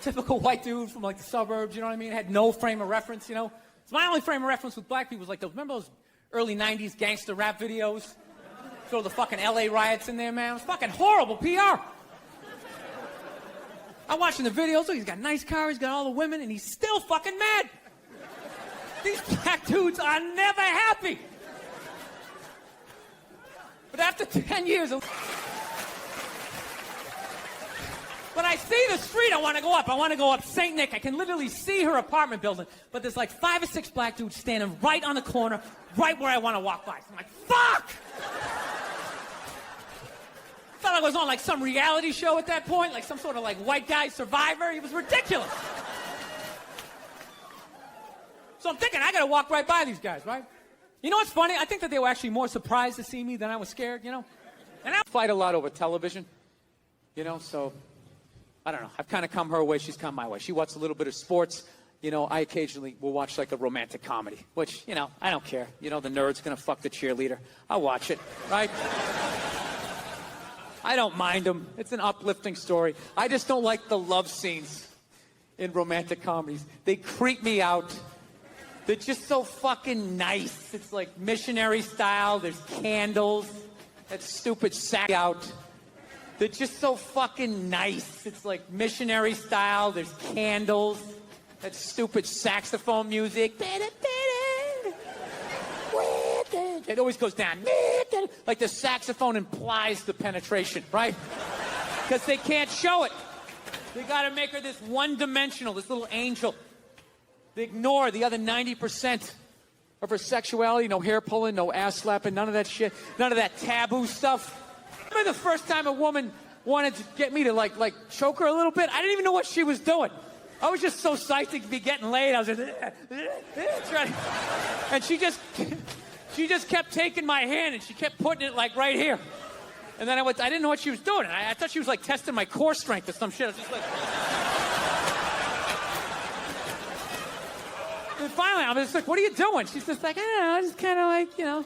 Typical white dude from like the suburbs, you know what I mean? Had no frame of reference, you know? So my only frame of reference with black people was like those, remember those early 90s gangster rap videos? Throw the fucking LA riots in there, man. It was fucking horrible PR. I'm watching the videos, so he's got a nice car, he's got all the women, and he's still fucking mad. These black dudes are never happy. But after 10 years of... When I see the street, I want to go up. I want to go up St. Nick. I can literally see her apartment building, but there's like 5 or 6 black dudes standing right on the corner, right where I want to walk by. So I'm like, fuck! I thought I was on like some reality show at that point, like some sort of like white guy survivor. It was ridiculous. So I'm thinking, I got to walk right by these guys, right? You know what's funny? I think that they were actually more surprised to see me than I was scared, you know? And I fight a lot over television, you know, so... I don't know. I've kind of come her way. She's come my way. She watches a little bit of sports. You know, I occasionally will watch like a romantic comedy, which, you know, I don't care. You know, the nerd's going to fuck the cheerleader. I'll watch it, right? I don't mind them. It's an uplifting story. I just don't like the love scenes in romantic comedies. They creep me out. They're just so fucking nice. It's like missionary style. There's candles. That stupid sack out. They're just so fucking nice. It's like missionary style. There's candles. That stupid saxophone music. It always goes down. Like the saxophone implies the penetration, right? Because they can't show it. They got to make her this one-dimensional, this little angel. They ignore the other 90% of her sexuality. No hair pulling, no ass slapping, none of that shit. None of that taboo stuff. I remember the first time a woman wanted to get me to like choke her a little bit. I didn't even know what she was doing. I was just so psyched to be getting laid. I was just trying, and she just kept taking my hand and she kept putting it like right here. And then I didn't know what she was doing. I thought she was like testing my core strength or some shit. I was just like. And finally, I was just like, "What are you doing?" She's just like, "I don't know, just kind of like, you know,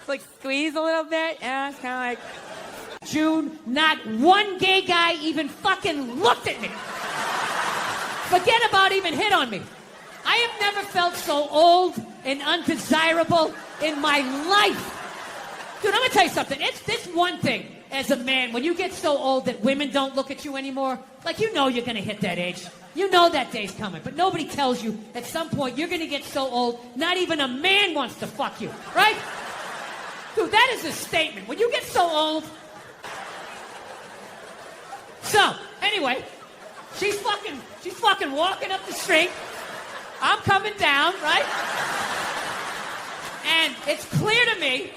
like squeeze a little bit." Yeah, it's kind of like. June, not one gay guy even fucking looked at me. Forget about even hit on me. I have never felt so old and undesirable in my life. Dude, I'm gonna tell you something. It's this one thing as a man, when you get so old that women don't look at you anymore, like you know you're gonna hit that age. You know that day's coming, but nobody tells you at some point you're gonna get so old, not even a man wants to fuck you, right? Dude, that is a statement. When you get so old. So, anyway, she's fucking walking up the street. I'm coming down, right? And it's clear to me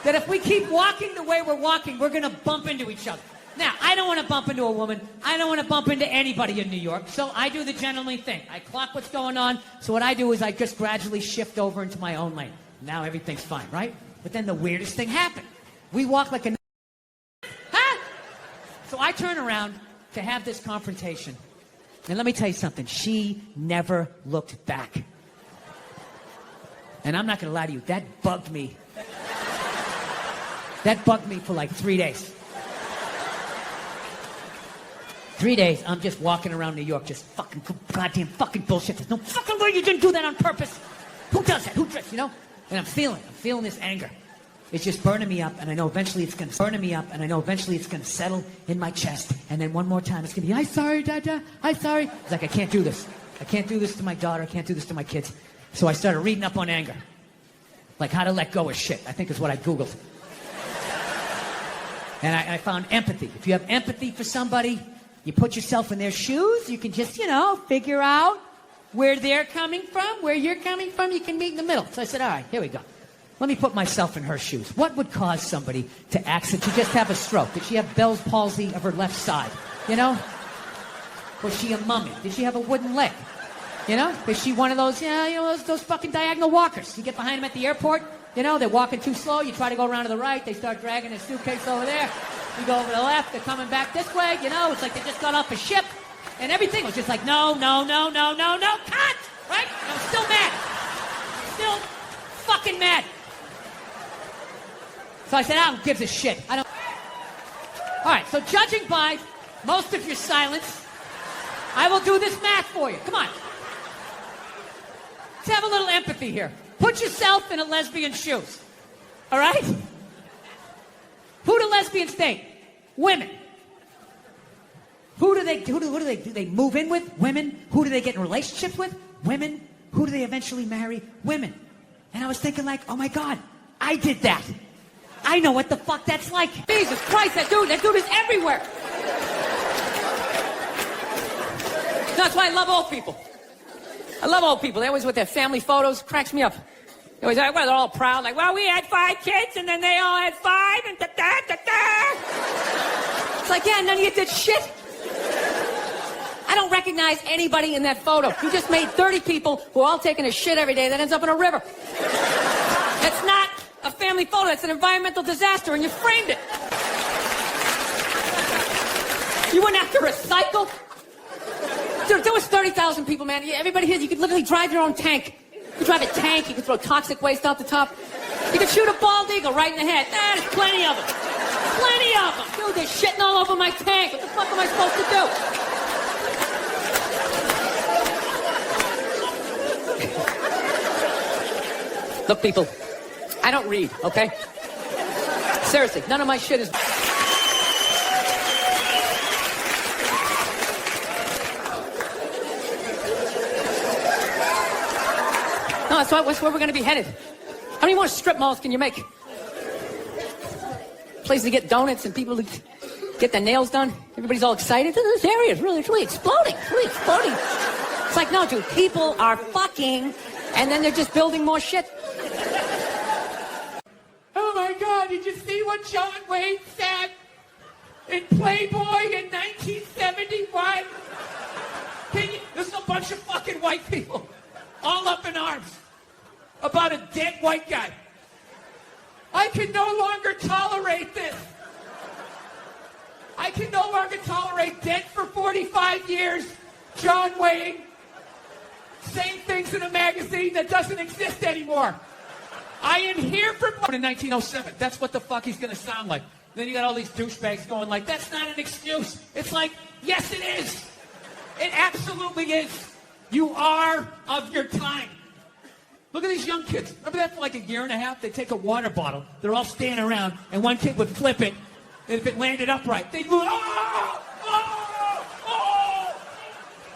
that if we keep walking the way we're walking, we're going to bump into each other. Now, I don't want to bump into a woman. I don't want to bump into anybody in New York. So I do the gentlemanly thing. I clock what's going on. So what I do is I just gradually shift over into my own lane. Now everything's fine, right? But then the weirdest thing happened. We walk like a... So I turn around to have this confrontation. And let me tell you something. She never looked back. And I'm not going to lie to you. That bugged me. That bugged me for like 3 days. 3 days, I'm just walking around New York, just fucking goddamn fucking bullshit. There's no fucking way you didn't do that on purpose. Who does that? Who does, you know? And I'm feeling this anger. It's just burning me up, and I know eventually it's going to settle in my chest. And then one more time, it's going to be, I'm sorry, Dada, I'm sorry. It's like, I can't do this. I can't do this to my daughter. I can't do this to my kids. So I started reading up on anger. Like how to let go of shit, I think is what I Googled. And I found empathy. If you have empathy for somebody, you put yourself in their shoes, you can just, you know, figure out where they're coming from, where you're coming from, you can meet in the middle. So I said, all right, here we go. Let me put myself in her shoes. What would cause somebody to just have a stroke? Did she have Bell's palsy of her left side? You know? Was she a mummy? Did she have a wooden leg? You know? Is she one of those, those fucking diagonal walkers? You get behind them at the airport, you know, they're walking too slow, you try to go around to the right, they start dragging their suitcase over there. You go over to the left, they're coming back this way, you know, it's like they just got off a ship. And everything was just like, no, cut! Right? And I'm still mad. Still fucking mad. So I said, who gives a shit? I don't... All right, so judging by most of your silence, I will do this math for you. Come on. Let's have a little empathy here. Put yourself in a lesbian's shoes. All right? Who do lesbians date? Women. Who do they move in with? Women. Who do they get in relationships with? Women. Who do they eventually marry? Women. And I was thinking like, oh my God, I did that. I know what the fuck that's like. Jesus Christ, that dude is everywhere. That's why I love old people. I love old people. They always with their family photos. Cracks me up. They always, well, they're all proud. Like, well, we had 5 kids, and then they all had 5, and da-da-da-da. It's like, yeah, none of you did shit. I don't recognize anybody in that photo. You just made 30 people who are all taking a shit every day that ends up in a river. That's not a family photo. That's an environmental disaster, and you framed it. You wouldn't have to recycle. Dude, there was 30,000 people, man. Everybody here, you could literally drive your own tank. You could drive a tank. You could throw toxic waste out the top. You could shoot a bald eagle right in the head. There's plenty of them. Plenty of them. Dude, they're shitting all over my tank. What the fuck am I supposed to do? Look, people, I don't read, okay? Seriously, none of my shit is... No, that's where we're going to be headed. How many more strip malls can you make? Places to get donuts and people to get their nails done. Everybody's all excited. This area is really exploding. It's really exploding. It's like, no, dude, people are fucking, and then they're just building more shit. Oh my God, did you see what John Wayne said in Playboy in 1971? There's a bunch of fucking white people all up in arms about a dead white guy. I can no longer tolerate this. I can no longer tolerate dead for 45 years, John Wayne, saying things in a magazine that doesn't exist anymore. I am here for... In 1907, that's what the fuck he's gonna sound like. Then you got all these douchebags going like, that's not an excuse. It's like, yes it is. It absolutely is. You are of your time. Look at these young kids. Remember that for like a year and a half? They'd take a water bottle. They're all standing around, and one kid would flip it, and if it landed upright, they'd lose.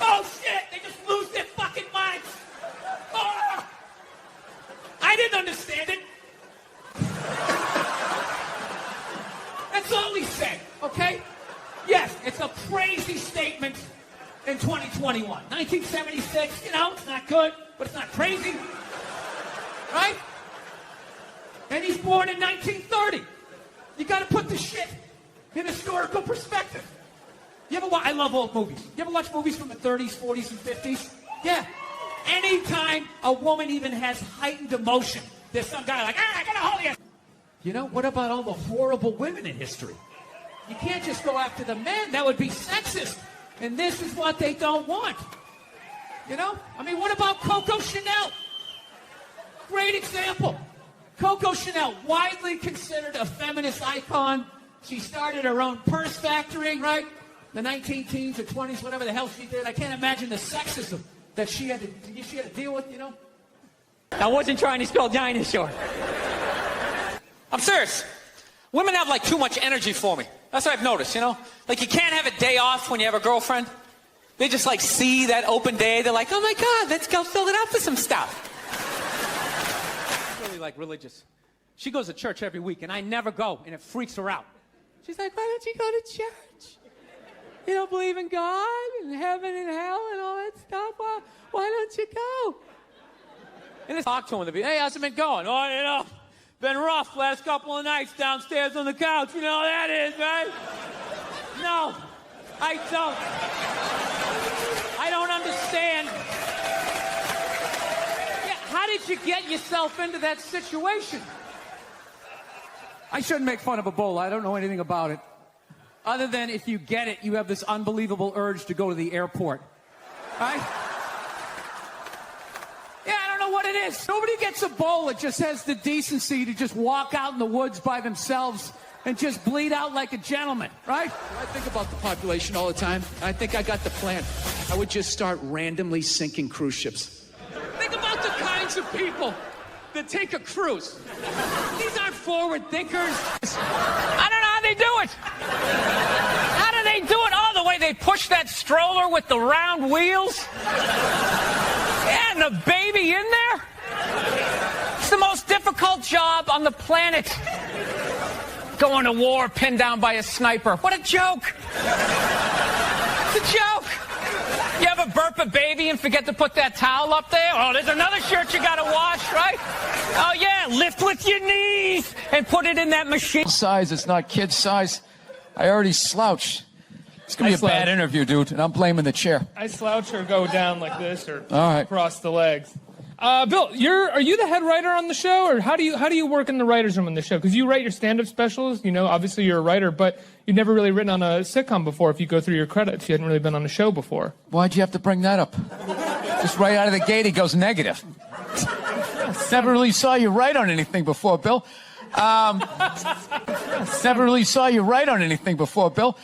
Oh, shit! They just lose their fucking minds. Oh. I didn't understand it. That's all he said, okay? Yes, it's a crazy statement in 2021. 1976, you know, it's not good, but it's not crazy. Right? And he's born in 1930. You got to put the shit in historical perspective. You ever watch? I love old movies. You ever watch movies from the 30s, 40s, and 50s? Yeah. Anytime a woman even has heightened emotion, there's some guy like, I got to hold you. You know, what about all the horrible women in history? You can't just go after the men. That would be sexist. And this is what they don't want. You know? I mean, what about Coco Chanel? Great example. Coco Chanel, widely considered a feminist icon. She started her own purse factory, right? The 19-teens or 20s, whatever the hell she did. I can't imagine the sexism that she had to deal with, you know? I wasn't trying to spell dinosaur. I'm serious. Women have like too much energy for me. That's what I've noticed, you know? Like you can't have a day off when you have a girlfriend. They just like see that open day. They're like, oh my God, let's go fill it up with some stuff. Really like religious. She goes to church every week and I never go and it freaks her out. She's like, why don't you go to church? You don't believe in God and heaven and hell and all that stuff? Why don't you go? And I talk to him. Hey, how's it been going? Oh, you know, been rough last couple of nights downstairs on the couch. You know how that is, right? No, I don't. I don't understand. Yeah, how did you get yourself into that situation? I shouldn't make fun of Ebola. I don't know anything about it. Other than if you get it, you have this unbelievable urge to go to the airport. Right? Yeah, I don't know what it is. Nobody gets Ebola, just has the decency to just walk out in the woods by themselves and just bleed out like a gentleman, right? I think about the population all the time. I think I got the plan. I would just start randomly sinking cruise ships. Think about the kinds of people that take a cruise. These aren't forward thinkers. I don't know how they do it. How do they do it? Oh, the way they push that stroller with the round wheels. Yeah, and the baby in there. It's the most difficult job on the planet. Going to war pinned down by a sniper. What a joke. It's a joke. You ever burp a baby and forget to put that towel up there? Oh, there's another shirt you gotta wash, right? Oh, yeah, lift with your knees and put it in that machine. Size, it's not kid size. I already slouched. It's gonna be a bad interview, dude, and I'm blaming the chair. I slouch or go down like this or All right. Cross the legs. Bill, are you the head writer on the show, or how do you work in the writers' room on the show? Because you write your stand-up specials, you know, obviously you're a writer, but you've never really written on a sitcom before. If you go through your credits, you hadn't really been on a show before. Why'd you have to bring that up? Just right out of the gate, he goes negative. Never really saw you write on anything before, Bill. Never really saw you write on anything before, Bill.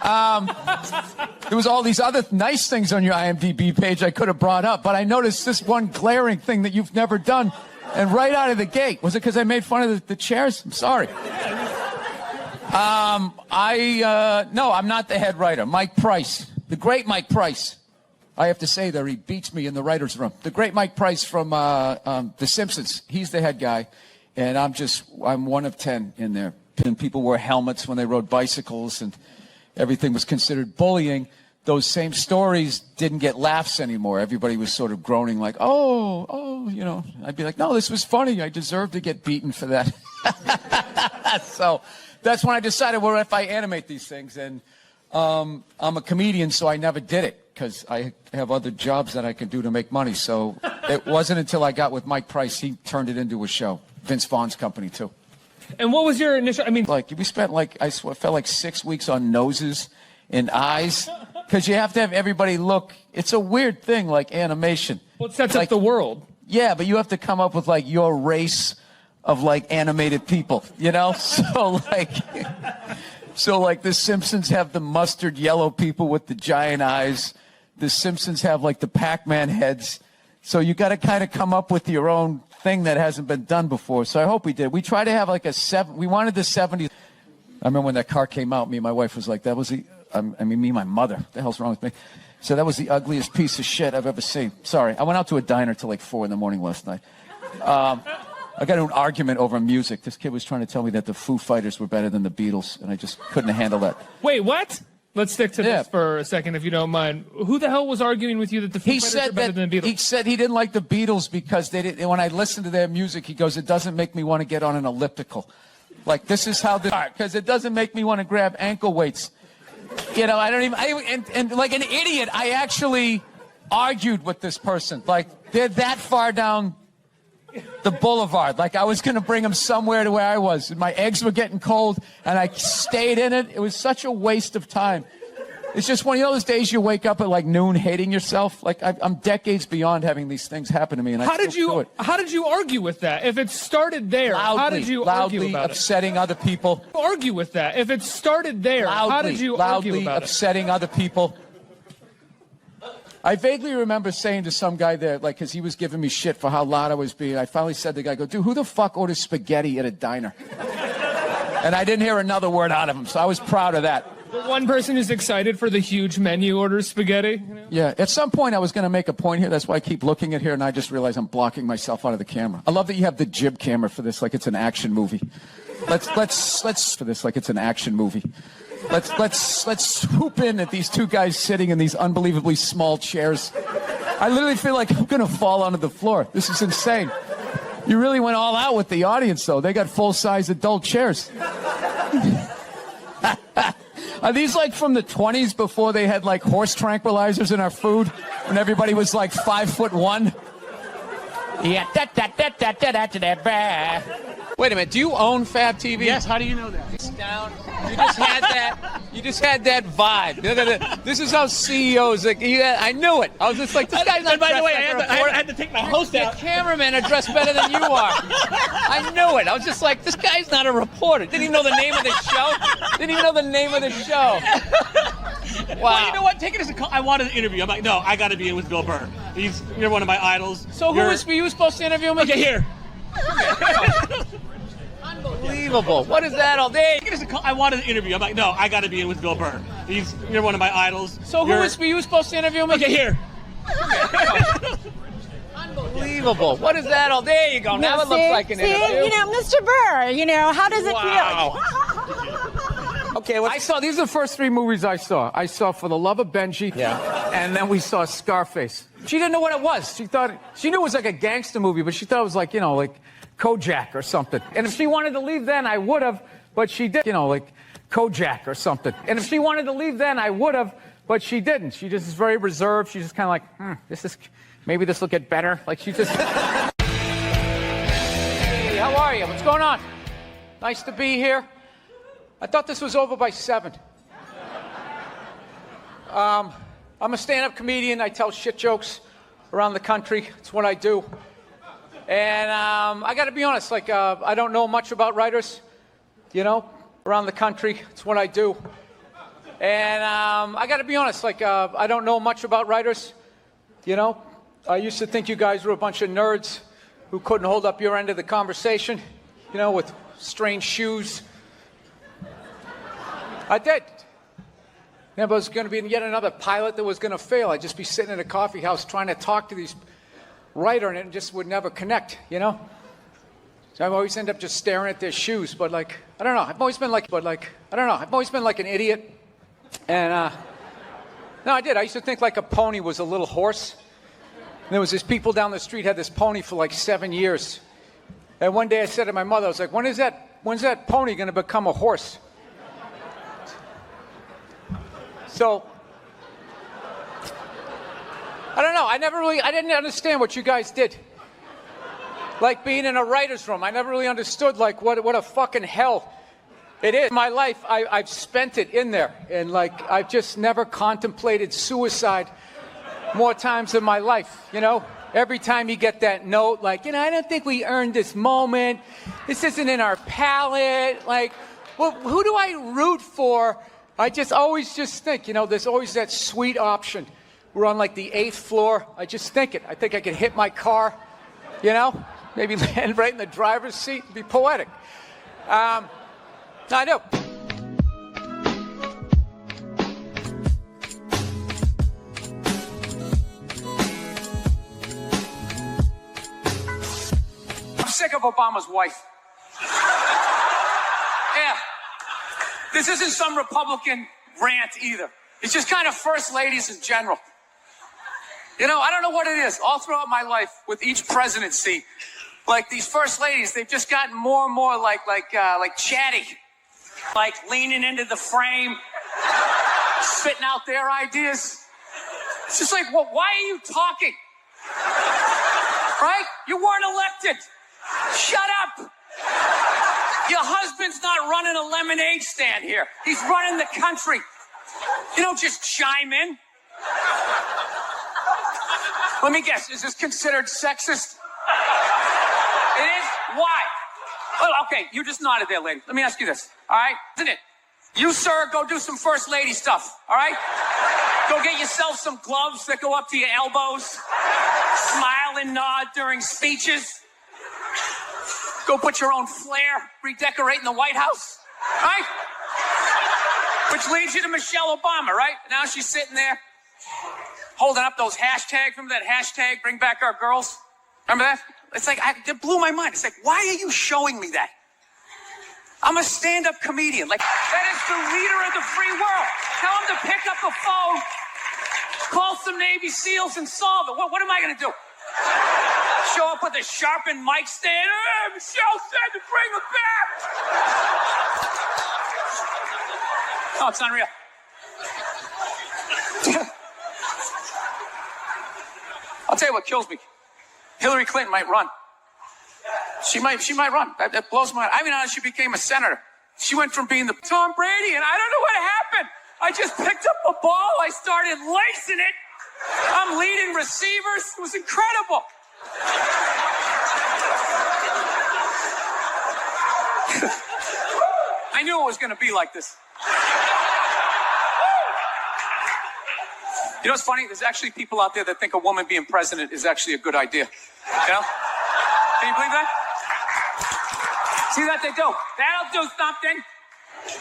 There was all these other nice things on your IMDb page I could have brought up, but I noticed this one glaring thing that you've never done, and right out of the gate. Was it because I made fun of the chairs? I'm sorry. No, I'm not the head writer. Mike Price, the great Mike Price. I have to say there, he beats me in the writer's room. The great Mike Price from The Simpsons. He's the head guy, and I'm one of 10 in there. And people wore helmets when they rode bicycles, and everything was considered bullying. Those same stories didn't get laughs anymore. Everybody was sort of groaning like, oh, you know. I'd be like, no, this was funny. I deserve to get beaten for that. So that's when I decided, well, if I animate these things, and I'm a comedian, so I never did it because I have other jobs that I can do to make money. So it wasn't until I got with Mike Price, he turned it into a show. Vince Vaughn's company, too. And what was your initial, Like, we spent felt like 6 weeks on noses and eyes, because you have to have everybody look. It's a weird thing, like animation. Well, it sets up the world. Yeah, but you have to come up with, like, your race of, like, animated people, you know? So, like, the Simpsons have the mustard yellow people with the giant eyes. The Simpsons have, like, the Pac-Man heads. So you got to kind of come up with your own thing that hasn't been done before. So I hope we did. We tried to have like we wanted the 70s. I remember when that car came out, me and my wife was like, that was me and my mother. What the hell's wrong with me? So that was the ugliest piece of shit I've ever seen. Sorry. I went out to a diner till like 4 a.m. last night. I got into an argument over music. This kid was trying to tell me that the Foo Fighters were better than the Beatles, and I just couldn't handle that. Wait, what? Let's stick to this for a second, if you don't mind. Who the hell was arguing with you that the Foo Fighters are better than the Beatles? He said he didn't like the Beatles because they didn't. When I listened to their music, he goes, it doesn't make me want to get on an elliptical. Like, this is how because it doesn't make me want to grab ankle weights. You know, I don't even, and like an idiot, I actually argued with this person. Like, they're that far down the boulevard. Like, I was going to bring them somewhere to where I was. And my eggs were getting cold, and I stayed in it. It was such a waste of time. It's just one of those days you wake up at like noon hating yourself. Like, I'm decades beyond having these things happen to me, and how did you argue with that? If it started there, how did you argue about upsetting other people. Argue with that. If it started there, how did you argue about upsetting other people. I vaguely remember saying to some guy there, like, because he was giving me shit for how loud I was being. I finally said to the guy, dude, who the fuck orders spaghetti at a diner? And I didn't hear another word out of him, so I was proud of that. The one person who's excited for the huge menu orders spaghetti? You know? Yeah, at some point I was going to make a point here. That's why I keep looking at here, and I just realized I'm blocking myself out of the camera. I love that you have the jib camera for this, like it's an action movie. Let's for this, like it's an action movie. Let's swoop in at these two guys sitting in these unbelievably small chairs. I literally feel like I'm going to fall onto the floor. This is insane. You really went all out with the audience, though. They got full-size adult chairs. Are these like from the 20s before they had like horse tranquilizers in our food? When everybody was like 5'1"? Yeah. Wait a minute, do you own Fab TV? Yes, how do you know that? It's down. You just had that vibe. This is how CEOs, like, I knew it. I was just like, this guy's not. And by the way, I had to take my host out. The cameramen are dressed better than you are. I knew it. I was just like, this guy's not a reporter. Didn't even know the name of the show. Well, you know what? Take it as a call. I wanted an interview. I'm like, no, I got to be in with Bill Burr. You're one of my idols. So who was you supposed to interview me? Okay, here. Unbelievable. What is that all day? Take it as a call. I wanted an interview. I'm like, no, I got to be in with Bill Burr. You're one of my idols. So who was you supposed to interview me? Okay, here. Unbelievable. What is that all day? There you go. Now it looks like an interview. You know, Mr. Burr, how does it Wow. feel? Okay, I saw, these are the first 3 movies I saw. I saw For the Love of Benji. Yeah. And then we saw Scarface. She didn't know what it was. She knew it was like a gangster movie, but she thought it was like, like Kojak or something. And if she wanted to leave then, I would have, but she didn't. Like Kojak or something. And if she wanted to leave then, I would have, but she didn't. She just is very reserved. She's just kind of like, maybe this will get better. Like she just... Hey, how are you? What's going on? Nice to be here. I thought this was over by 7. I'm a stand-up comedian. I tell shit jokes around the country. It's what I do. And I got to be honest, I don't know much about writers, around the country. It's what I do. And I got to be honest, I don't know much about writers, I used to think you guys were a bunch of nerds who couldn't hold up your end of the conversation, with strange shoes. I did. Yeah, but it was going to be yet another pilot that was going to fail. I'd just be sitting in a coffee house trying to talk to these writer and it just would never connect, So I always end up just staring at their shoes. But I don't know. I've always been like an idiot. And no, I did. I used to think like a pony was a little horse. And there was this people down the street had this pony for like 7 years. And one day I said to my mother, I was like, when's that pony going to become a horse? So, I don't know. I didn't understand what you guys did. Like being in a writer's room. I never really understood what a fucking hell it is. My life, I've spent it in there. And I've just never contemplated suicide more times in my life, Every time you get that note, I don't think we earned this moment. This isn't in our palette. Well, who do I root for? I always think, there's always that sweet option. We're on the 8th floor. I just think it. I think I could hit my car, maybe land right in the driver's seat and be poetic. I do. I'm sick of Obama's wife. Yeah. This isn't some Republican rant either. It's just kind of first ladies in general. I don't know what it is. All throughout my life, with each presidency, these first ladies, they've just gotten more and more like chatty, leaning into the frame, spitting out their ideas. It's just well, why are you talking? Right? You weren't elected. Shut up. Your husband's not running a lemonade stand here. He's running the country. You don't just chime in. Let me guess, is this considered sexist? It is? Why? Well, okay, you just nodded there, lady. Let me ask you this, all right? Isn't it? You, sir, go do some first lady stuff, all right? Go get yourself some gloves that go up to your elbows. Smile and nod during speeches. Go put your own flair, redecorating the White House, right? Which leads you to Michelle Obama, right? Now she's sitting there holding up those hashtags. Remember that hashtag, bring back our girls? Remember that? It's it blew my mind. It's why are you showing me that? I'm a stand-up comedian. That is the leader of the free world. Tell him to pick up the phone, call some Navy SEALs and solve it. What am I going to do? Show up with a sharpened mic stand. Michelle said to bring it back. Oh, it's unreal. I'll tell you what kills me. Hillary Clinton might run. She might run. That blows my mind. I mean, she became a senator. She went from being the Tom Brady, and I don't know what happened. I just picked up a ball. I started lacing it. I'm leading receivers. It was incredible. I knew it was going to be like this. You know what's funny? There's actually people out there that think a woman being president is actually a good idea. You know? Can you believe that? See that they do? That'll do something.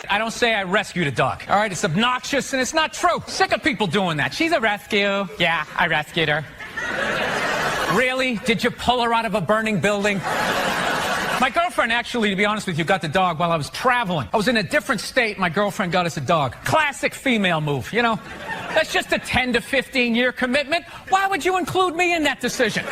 I don't say I rescued a dog. All right, it's obnoxious and it's not true. Sick of people doing that. She's a rescue. Yeah, I rescued her. Really? Did you pull her out of a burning building? My girlfriend actually, to be honest with you, got the dog while I was traveling. I was in a different state. My girlfriend got us a dog. Classic female move, you know? That's just a 10 to 15 year commitment. Why would you include me in that decision?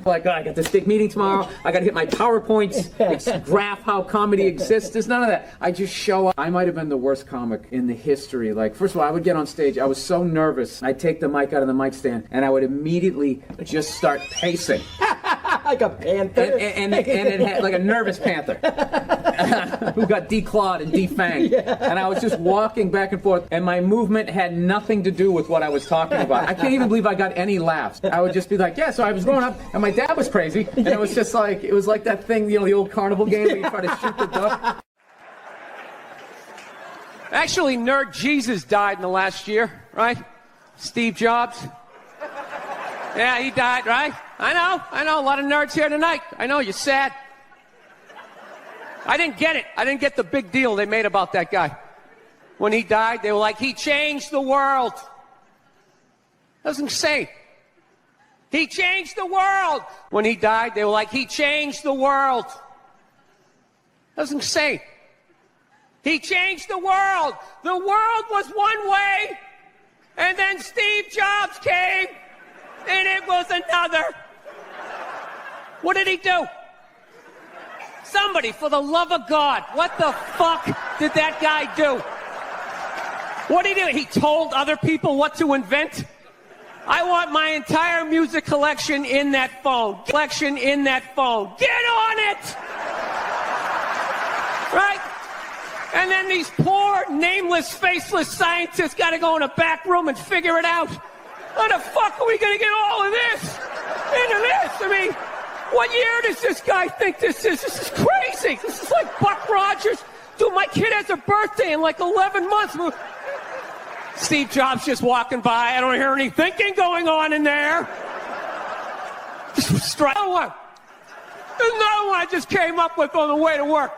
Like, I got this big meeting tomorrow. I got to hit my PowerPoints, graph how comedy exists. There's none of that. I just show up. I might have been the worst comic in the history. Like, first of all, I would get on stage. I was so nervous. I'd take the mic out of the mic stand, and I would immediately just start pacing. Like a panther. And it had like a nervous panther who got declawed and defanged. Yeah. And I was just walking back and forth, and my movement had nothing to do with what I was talking about. I can't even believe I got any laughs. I would just be like, yeah, so I was growing up, and my dad was crazy, and it was just like, it was like that thing, you know, the old carnival game where you try to shoot the duck. Actually, Nerd Jesus died in the last year, right? Steve Jobs. Yeah, he died, right? I know, a lot of nerds here tonight. I know, you're sad. I didn't get it. I didn't get the big deal they made about that guy. When he died, they were like, he changed the world. That's insane. He changed the world. When he died, they were like, he changed the world. That's insane. He changed the world. The world was one way, and then Steve Jobs came, and it was another. What did he do? Somebody, for the love of God, what the fuck did that guy do? What did he do? He told other people what to invent? I want my entire music collection in that phone. Collection in that phone. Get on it! Right? And then these poor, nameless, faceless scientists got to go in a back room and figure it out. How the fuck are we going to get all of this into this? I mean, what year does this guy think this is? This is crazy. This is like Buck Rogers. Dude, my kid has a birthday in like 11 months. Steve Jobs just walking by. I don't hear any thinking going on in there. Just another one. There's another one I just came up with on the way to work.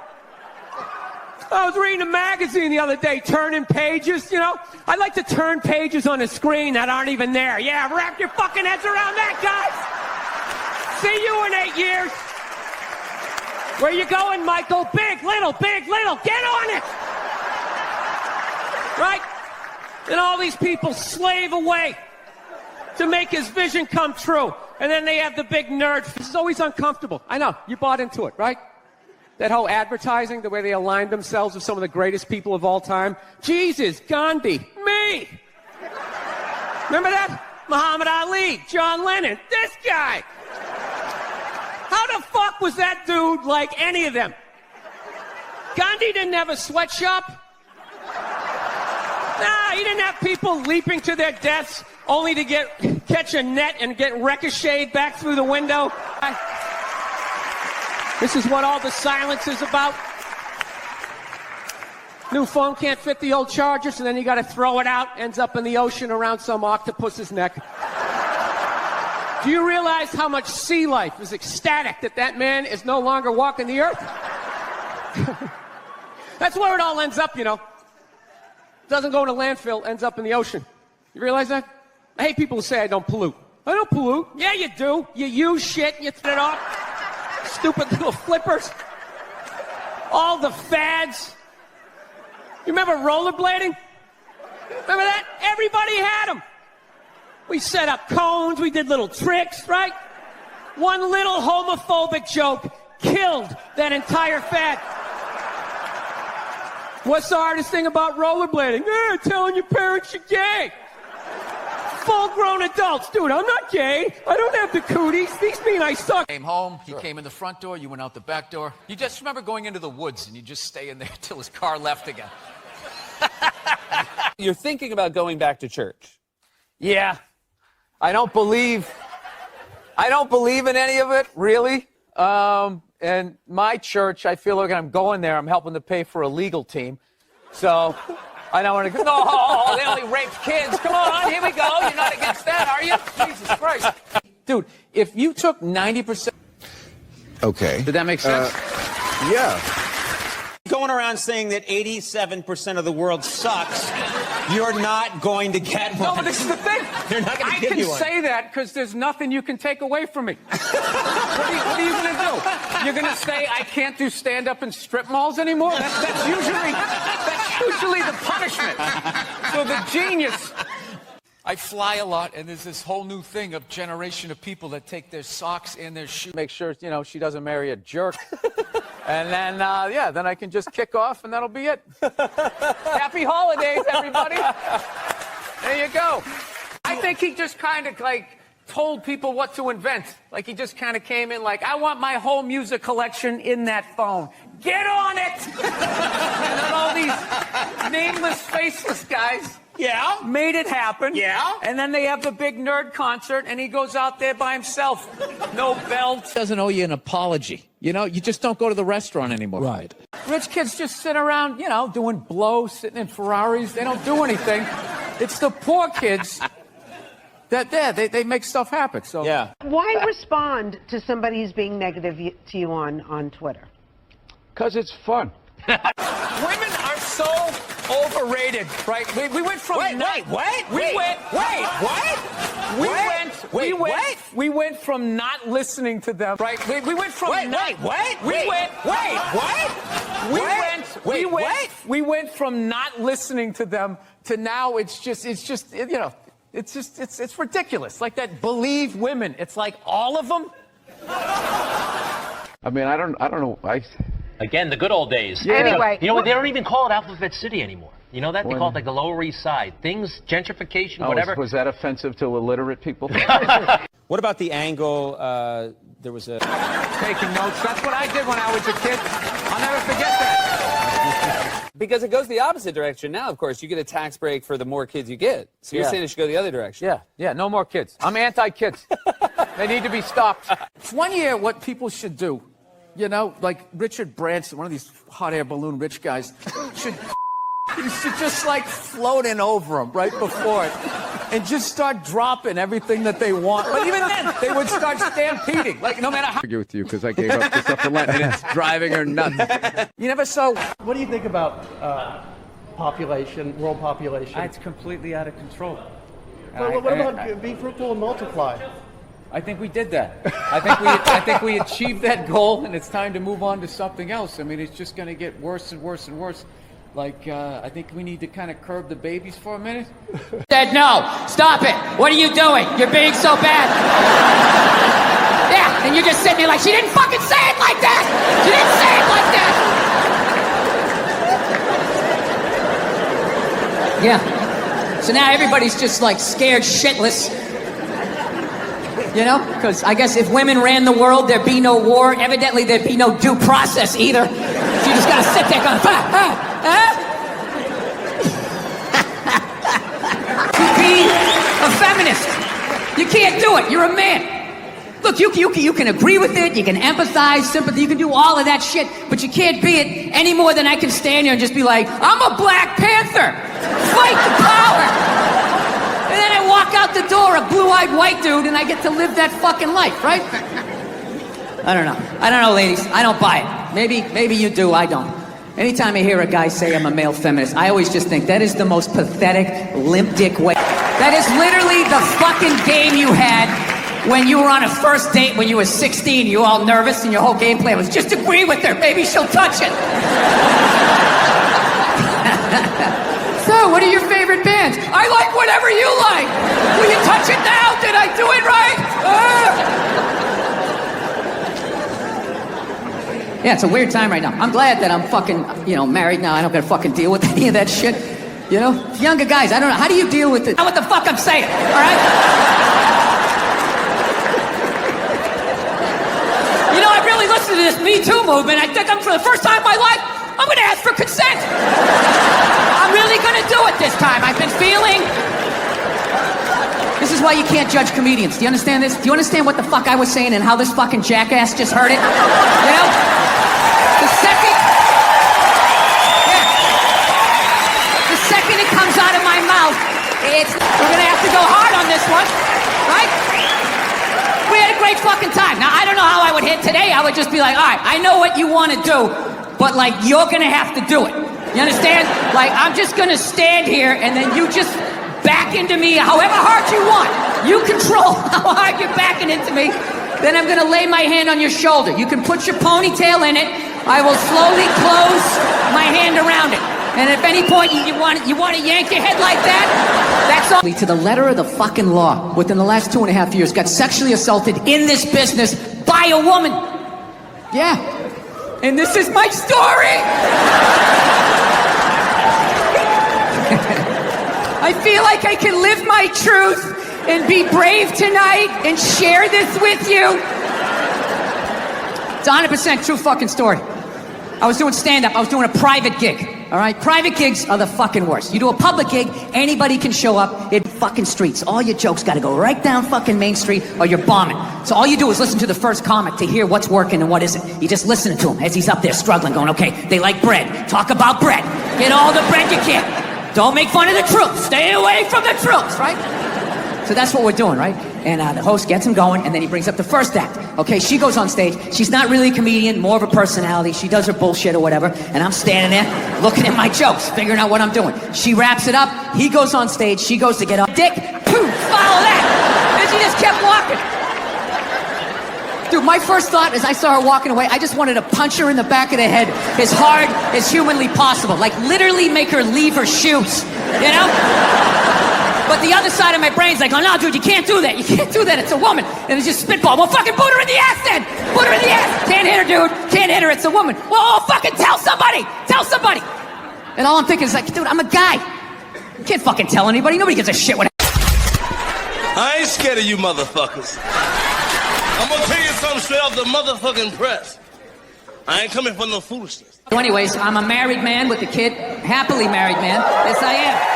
I was reading a magazine the other day, turning pages, you know. I like to turn pages on a screen that aren't even there. Yeah, wrap your fucking heads around that, guys. See you in 8 years. Where you going, Michael? Big, little, get on it. Right? And all these people slave away to make his vision come true. And then they have the big nerd. This is always uncomfortable. I know, you bought into it, right? That whole advertising, the way they aligned themselves with some of the greatest people of all time. Jesus, Gandhi, me. Remember that? Muhammad Ali, John Lennon, this guy. How the fuck was that dude like any of them? Gandhi didn't have a sweatshop. Nah, he didn't have people leaping to their deaths only to catch a net and get ricocheted back through the window. This is what all the silence is about. New phone can't fit the old charger, so then you got to throw it out. Ends up in the ocean around some octopus's neck. Do you realize how much sea life is ecstatic that that man is no longer walking the earth? That's where it all ends up, you know. Doesn't go in a landfill, ends up in the ocean. You realize that? I hate people who say I don't pollute. I don't pollute. Yeah, you do. You use shit and you throw it off. Stupid little flippers. All the fads. You remember rollerblading? Remember that? Everybody had them. We set up cones, we did little tricks, right? One little homophobic joke killed that entire fad. What's the hardest thing about rollerblading? Telling your parents you're gay. Full-grown adults. Dude, I'm not gay. I don't have the cooties. These mean I suck. Came home, he came in the front door, you went out the back door. You just remember going into the woods and you just stay in there till his car left again. You're thinking about going back to church. Yeah. I don't believe in any of it, really. And my church, I feel like I'm going there, I'm helping to pay for a legal team. So I don't want to go, no, they only rape kids. Come on, here we go. You're not against that, are you? Jesus Christ. Dude, if you took 90%. Okay. Did that make sense? Yeah. Going around saying that 87% of the world sucks, you're not going to get one. No, but this is the thing. They're not going to give you one. I can say that because there's nothing you can take away from me. What are you going to do? You're going to say I can't do stand-up in strip malls anymore? That's usually the punishment. So the genius... I fly a lot, and there's this whole new thing of generation of people that take their socks and their shoes. Make sure, you know, she doesn't marry a jerk. And then, then I can just kick off, and that'll be it. Happy holidays, everybody. There you go. I think he just kind of, like, told people what to invent. Like, he just kind of came in like, I want my whole music collection in that phone. Get on it! And then all these nameless, faceless guys... Yeah. Made it happen. Yeah. And then they have the big nerd concert, and he goes out there by himself. No belt. Doesn't owe you an apology. You know, you just don't go to the restaurant anymore. Right. Rich kids just sit around, you know, doing blow, sitting in Ferraris. They don't do anything. It's the poor kids that they make stuff happen. So Yeah. Why respond to somebody who's being negative to you on Twitter? Because it's fun. Women are so overrated, right? We went from We went from not listening to them, right? We went from We went from not listening to them to now it's just you know, it's ridiculous. Like that Believe women. It's like all of them. I mean, I don't know. Again, the good old days. Yeah. Anyway. You know what? They don't even call it Alphabet City anymore. You know that? They call it like the Lower East Side. Things, gentrification, whatever. Was that offensive to illiterate people? What about the angle? There was a... Taking notes. That's what I did when I was a kid. I'll never forget that. Because it goes the opposite direction now, of course. You get a tax break for the more kids you get. So you're saying it should go the other direction. Yeah, no more kids. I'm anti-kids. They need to be stopped. It's one year what people should do. You know, like Richard Branson, one of these hot air balloon rich guys, should just like float in over them right before it and just start dropping everything that they want. But even then, they would start stampeding. Like, no matter how... I agree with you because I gave up the stuff for Lent and it's driving her nuts. You never saw... What do you think about population, world population? It's completely out of control. Well, what about be fruitful and multiply? I think we did that. I think we achieved that goal, and it's time to move on to something else. I mean, it's just going to get worse and worse and worse. Like, I think we need to kind of curb the babies for a minute. Said no. Stop it. What are you doing? You're being so bad. Yeah, and you're just sitting there like, she didn't fucking say it like that. She didn't say it like that. Yeah. So now everybody's just like scared shitless. You know? Because I guess if women ran the world, there'd be no war. Evidently, there'd be no due process either. So you just gotta sit there going, To be a feminist. You can't do it. You're a man. Look, you can agree with it. You can empathize, sympathy. You can do all of that shit. But you can't be it any more than I can stand here and just be like, I'm a Black Panther. Fight the power. And then I walk out the door, a blue-eyed white dude, and I get to live that fucking life, right? I don't know, ladies. I don't buy it. Maybe you do, I don't. Anytime I hear a guy say I'm a male feminist, I always just think that is the most pathetic, limp dick way. That is literally the fucking game you had when you were on a first date when you were 16. You were all nervous and your whole game plan was just agree with her. Maybe she'll touch it. So, what are your favorite bands? I like whatever you like. Will you touch it now? Did I do it right? Yeah, it's a weird time right now. I'm glad that I'm fucking, married now. I don't gotta fucking deal with any of that shit. You know? Younger guys, I don't know. How do you deal with it? What the fuck I'm saying, all right? You know, I really listened to this Me Too movement. I think for the first time in my life, I'm gonna ask for consent. I'm really gonna do it this time. I've been feeling... This is why you can't judge comedians. Do you understand this? Do you understand what the fuck I was saying and how this fucking jackass just heard it? You know? The second it comes out of my mouth, we're gonna have to go hard on this one, right? We had a great fucking time. Now, I don't know how I would hit today. I would just be like, all right, I know what you want to do, but, like, you're gonna have to do it. You understand? Like, I'm just gonna stand here, and then you just back into me however hard you want. You control how hard you're backing into me. Then I'm gonna lay my hand on your shoulder. You can put your ponytail in it. I will slowly close my hand around it. And if at any point you want to yank your head like that, that's all. To the letter of the fucking law, within the last 2.5 years, got sexually assaulted in this business by a woman. Yeah. And this is my story. I feel like I can live my truth and be brave tonight and share this with you. It's a 100% true fucking story. I was doing stand-up. I was doing a private gig. All right? Private gigs are the fucking worst. You do a public gig, anybody can show up in fucking streets. All your jokes got to go right down fucking Main Street or you're bombing. So all you do is listen to the first comic to hear what's working and what isn't. You just listen to him as he's up there struggling, going, okay, they like bread. Talk about bread. Get all the bread you can. Don't make fun of the troops. Stay away from the troops, right? So that's what we're doing, right? And the host gets him going, and then he brings up the first act. Okay, she goes on stage. She's not really a comedian, more of a personality. She does her bullshit or whatever, and I'm standing there looking at my jokes, figuring out what I'm doing. She wraps it up. He goes on stage. She goes to get up. Dick, poof, follow that. And she just kept walking. Dude, my first thought as I saw her walking away, I just wanted to punch her in the back of the head as hard as humanly possible. Like, literally make her leave her shoes, you know? But the other side of my brain's like, oh, no, dude, you can't do that. You can't do that. It's a woman. And it's just spitball. Well, fucking put her in the ass then. Put her in the ass. Can't hit her, dude. Can't hit her. It's a woman. Well, fucking tell somebody. Tell somebody. And all I'm thinking is like, dude, I'm a guy. You can't fucking tell anybody. Nobody gives a shit what I ain't scared of you motherfuckers. I'm gonna tell you something straight off the motherfucking press. I ain't coming for no foolishness. So anyways, I'm a married man with a kid. Happily married man. Yes, I am.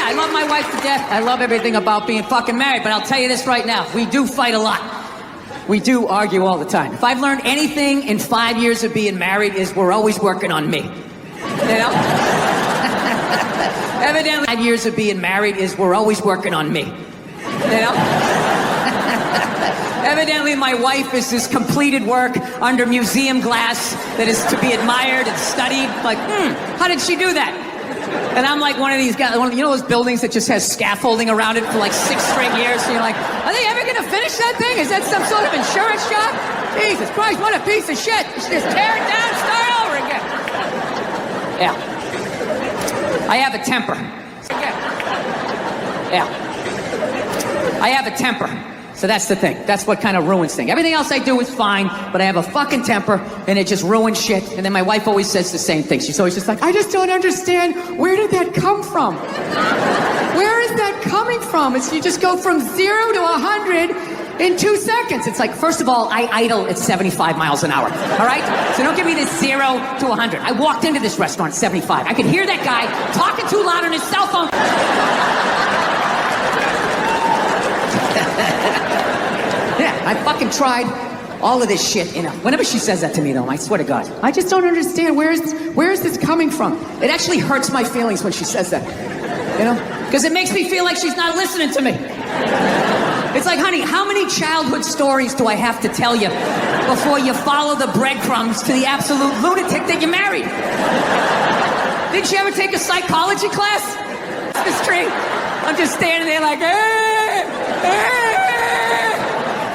I love my wife to death. I love everything about being fucking married, but I'll tell you this right now. We do fight a lot. We do argue all the time. If I've learned anything in 5 years of being married is we're always working on me. You know? Evidently, 5 years of being married is we're always working on me. You know? Evidently, my wife is this completed work under museum glass that is to be admired and studied. Like, how did she do that? And I'm like one of these guys, you know those buildings that just has scaffolding around it for like 6 straight years? So you're like, are they ever going to finish that thing? Is that some sort of insurance job? Jesus Christ, what a piece of shit. You should just tear it down, start over again. Yeah. I have a temper. Yeah. I have a temper. So that's the thing. That's what kind of ruins things. Everything else I do is fine, but I have a fucking temper, and it just ruins shit. And then my wife always says the same thing. She's always just like, I just don't understand. Where did that come from? Where is that coming from? It's you just go from 0 to 100 in 2 seconds. It's like, first of all, I idle at 75 miles an hour. All right? So don't give me this 0 to 100. I walked into this restaurant at 75. I could hear that guy talking too loud on his cell phone. Yeah, I fucking tried all of this shit, you know. Whenever she says that to me, though, I swear to God, I just don't understand where is this coming from? It actually hurts my feelings when she says that, you know? Because it makes me feel like she's not listening to me. It's like, honey, how many childhood stories do I have to tell you before you follow the breadcrumbs to the absolute lunatic that you married? Didn't you ever take a psychology class? This tree. I'm just standing there like,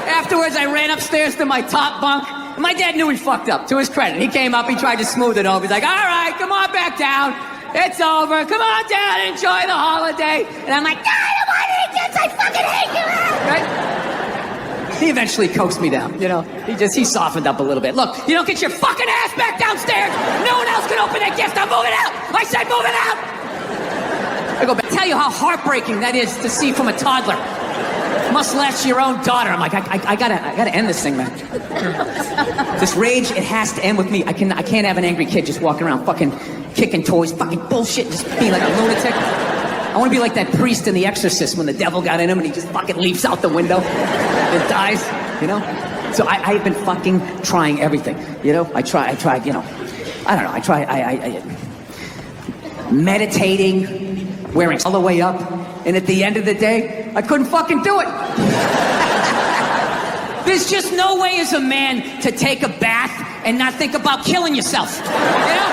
Afterwards, I ran upstairs to my top bunk. And my dad knew he fucked up, to his credit. He came up, he tried to smooth it over. He's like, all right, come on back down. It's over. Come on down, enjoy the holiday. And I'm like, no, I don't want to eat this. I fucking hate you. Right? He eventually coaxed me down, you know. He softened up a little bit. Look, you don't get your fucking ass back downstairs. No one else can open that gift. I'm moving out. I said moving out. I go back. Tell you how heartbreaking that is to see from a toddler. Must latch your own daughter. I'm like, I gotta end this thing, man. This rage, it has to end with me. I can't have an angry kid just walking around fucking kicking toys, fucking bullshit, just being like a lunatic. I want to be like that priest in The Exorcist when the devil got in him and he just fucking leaps out the window and dies, you know? So I've been fucking trying everything, you know? I tried, you know, I don't know, I meditating, wearing all the way up, and at the end of the day, I couldn't fucking do it. There's just no way as a man to take a bath and not think about killing yourself, you know?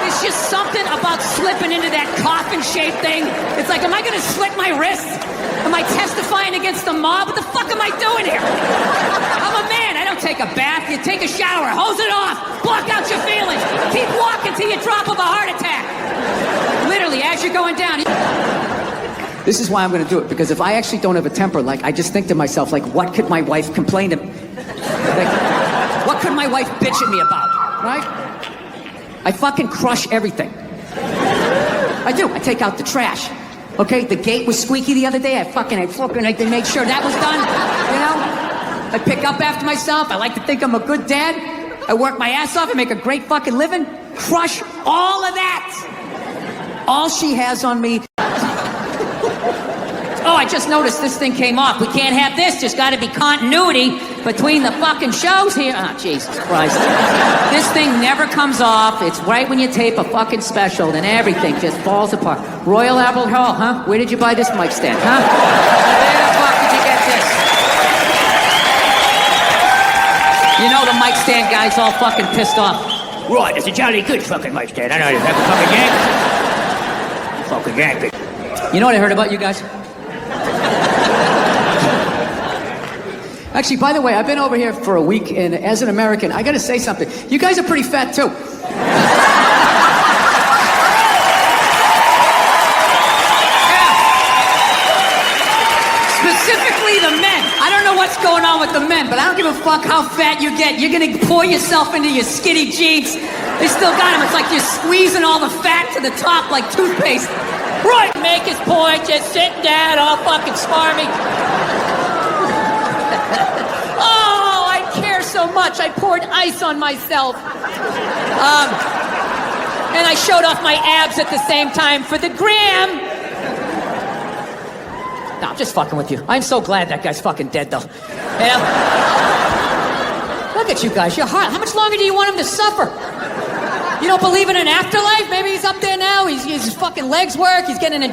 There's just something about slipping into that coffin-shaped thing. It's like, am I gonna slit my wrist? Am I testifying against the mob? What the fuck am I doing here? I'm a man, I don't take a bath. You take a shower, hose it off, block out your feelings, keep walking till you drop of a heart attack. Literally, as you're going down. This is why I'm gonna do it, because if I actually don't have a temper, like, I just think to myself, like, what could my wife complain to me? Like, what could my wife bitch at me about, right? I fucking crush everything. I do. I take out the trash. Okay, the gate was squeaky the other day. I fucking like to make sure that was done. You know, I pick up after myself. I like to think I'm a good dad. I work my ass off and make a great fucking living. Crush all of that. All she has on me. Oh, I just noticed this thing came off. We can't have this. There's got to be continuity between the fucking shows here. Oh, Jesus Christ. This thing never comes off. It's right when you tape a fucking special, then everything just falls apart. Royal Albert Hall, huh? Where did you buy this mic stand, huh? Where the fuck did you get this? You know the mic stand guy's all fucking pissed off. Right, it's a jolly good fucking mic stand. I know you have a fucking yank. Fucking yank. You know what I heard about you guys? Actually, by the way, I've been over here for a week, and as an American, I gotta say something. You guys are pretty fat, too. Yeah. Specifically the men. I don't know what's going on with the men, but I don't give a fuck how fat you get. You're gonna pour yourself into your skinny jeans. They still got them. It's like you're squeezing all the fat to the top like toothpaste. Right. Make his point, just sitting down, all fucking smarmy. Oh, I care so much. I poured ice on myself. And I showed off my abs at the same time for the gram. No, I'm just fucking with you. I'm so glad that guy's fucking dead, though. You know? Look at you guys. You're hot. How much longer do you want him to suffer? You don't believe in an afterlife? Maybe he's up there now. His fucking legs work. He's getting a...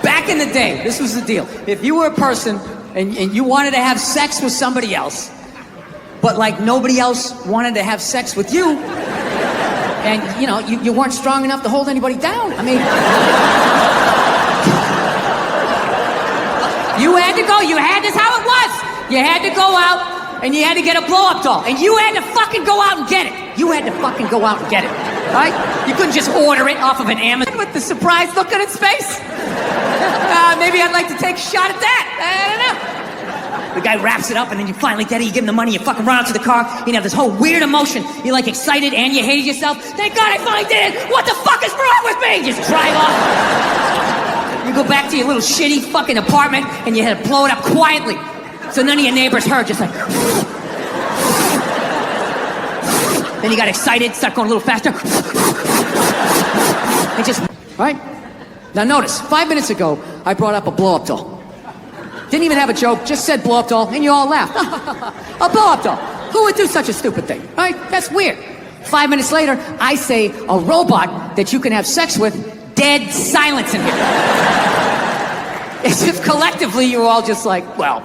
Back in the day, this was the deal. If you were a person and you wanted to have sex with somebody else, but like nobody else wanted to have sex with you, and you know, you weren't strong enough to hold anybody down. I mean, you had to go. This is how it was. You had to go out and you had to get a blow-up doll, and you had to fucking go out and get it. You had to fucking go out and get it, right? You couldn't just order it off of an Amazon with the surprised look on its face. Maybe I'd like to take a shot at that. I don't know. The guy wraps it up, and then you finally get it. You give him the money. You fucking run out to the car. You have this whole weird emotion. You're like excited and you hated yourself. Thank God I finally did it. What the fuck is wrong with me? You just drive off. You go back to your little shitty fucking apartment, and you had to blow it up quietly, so none of your neighbors heard. Just like. Then you got excited, start going a little faster. And just right. Now notice, 5 minutes ago, I brought up a blow-up doll. Didn't even have a joke, just said blow-up doll, and you all laughed. A blow-up doll. Who would do such a stupid thing, right? That's weird. 5 minutes later, I say a robot that you can have sex with, dead silence in here. As if collectively you were all just like, well,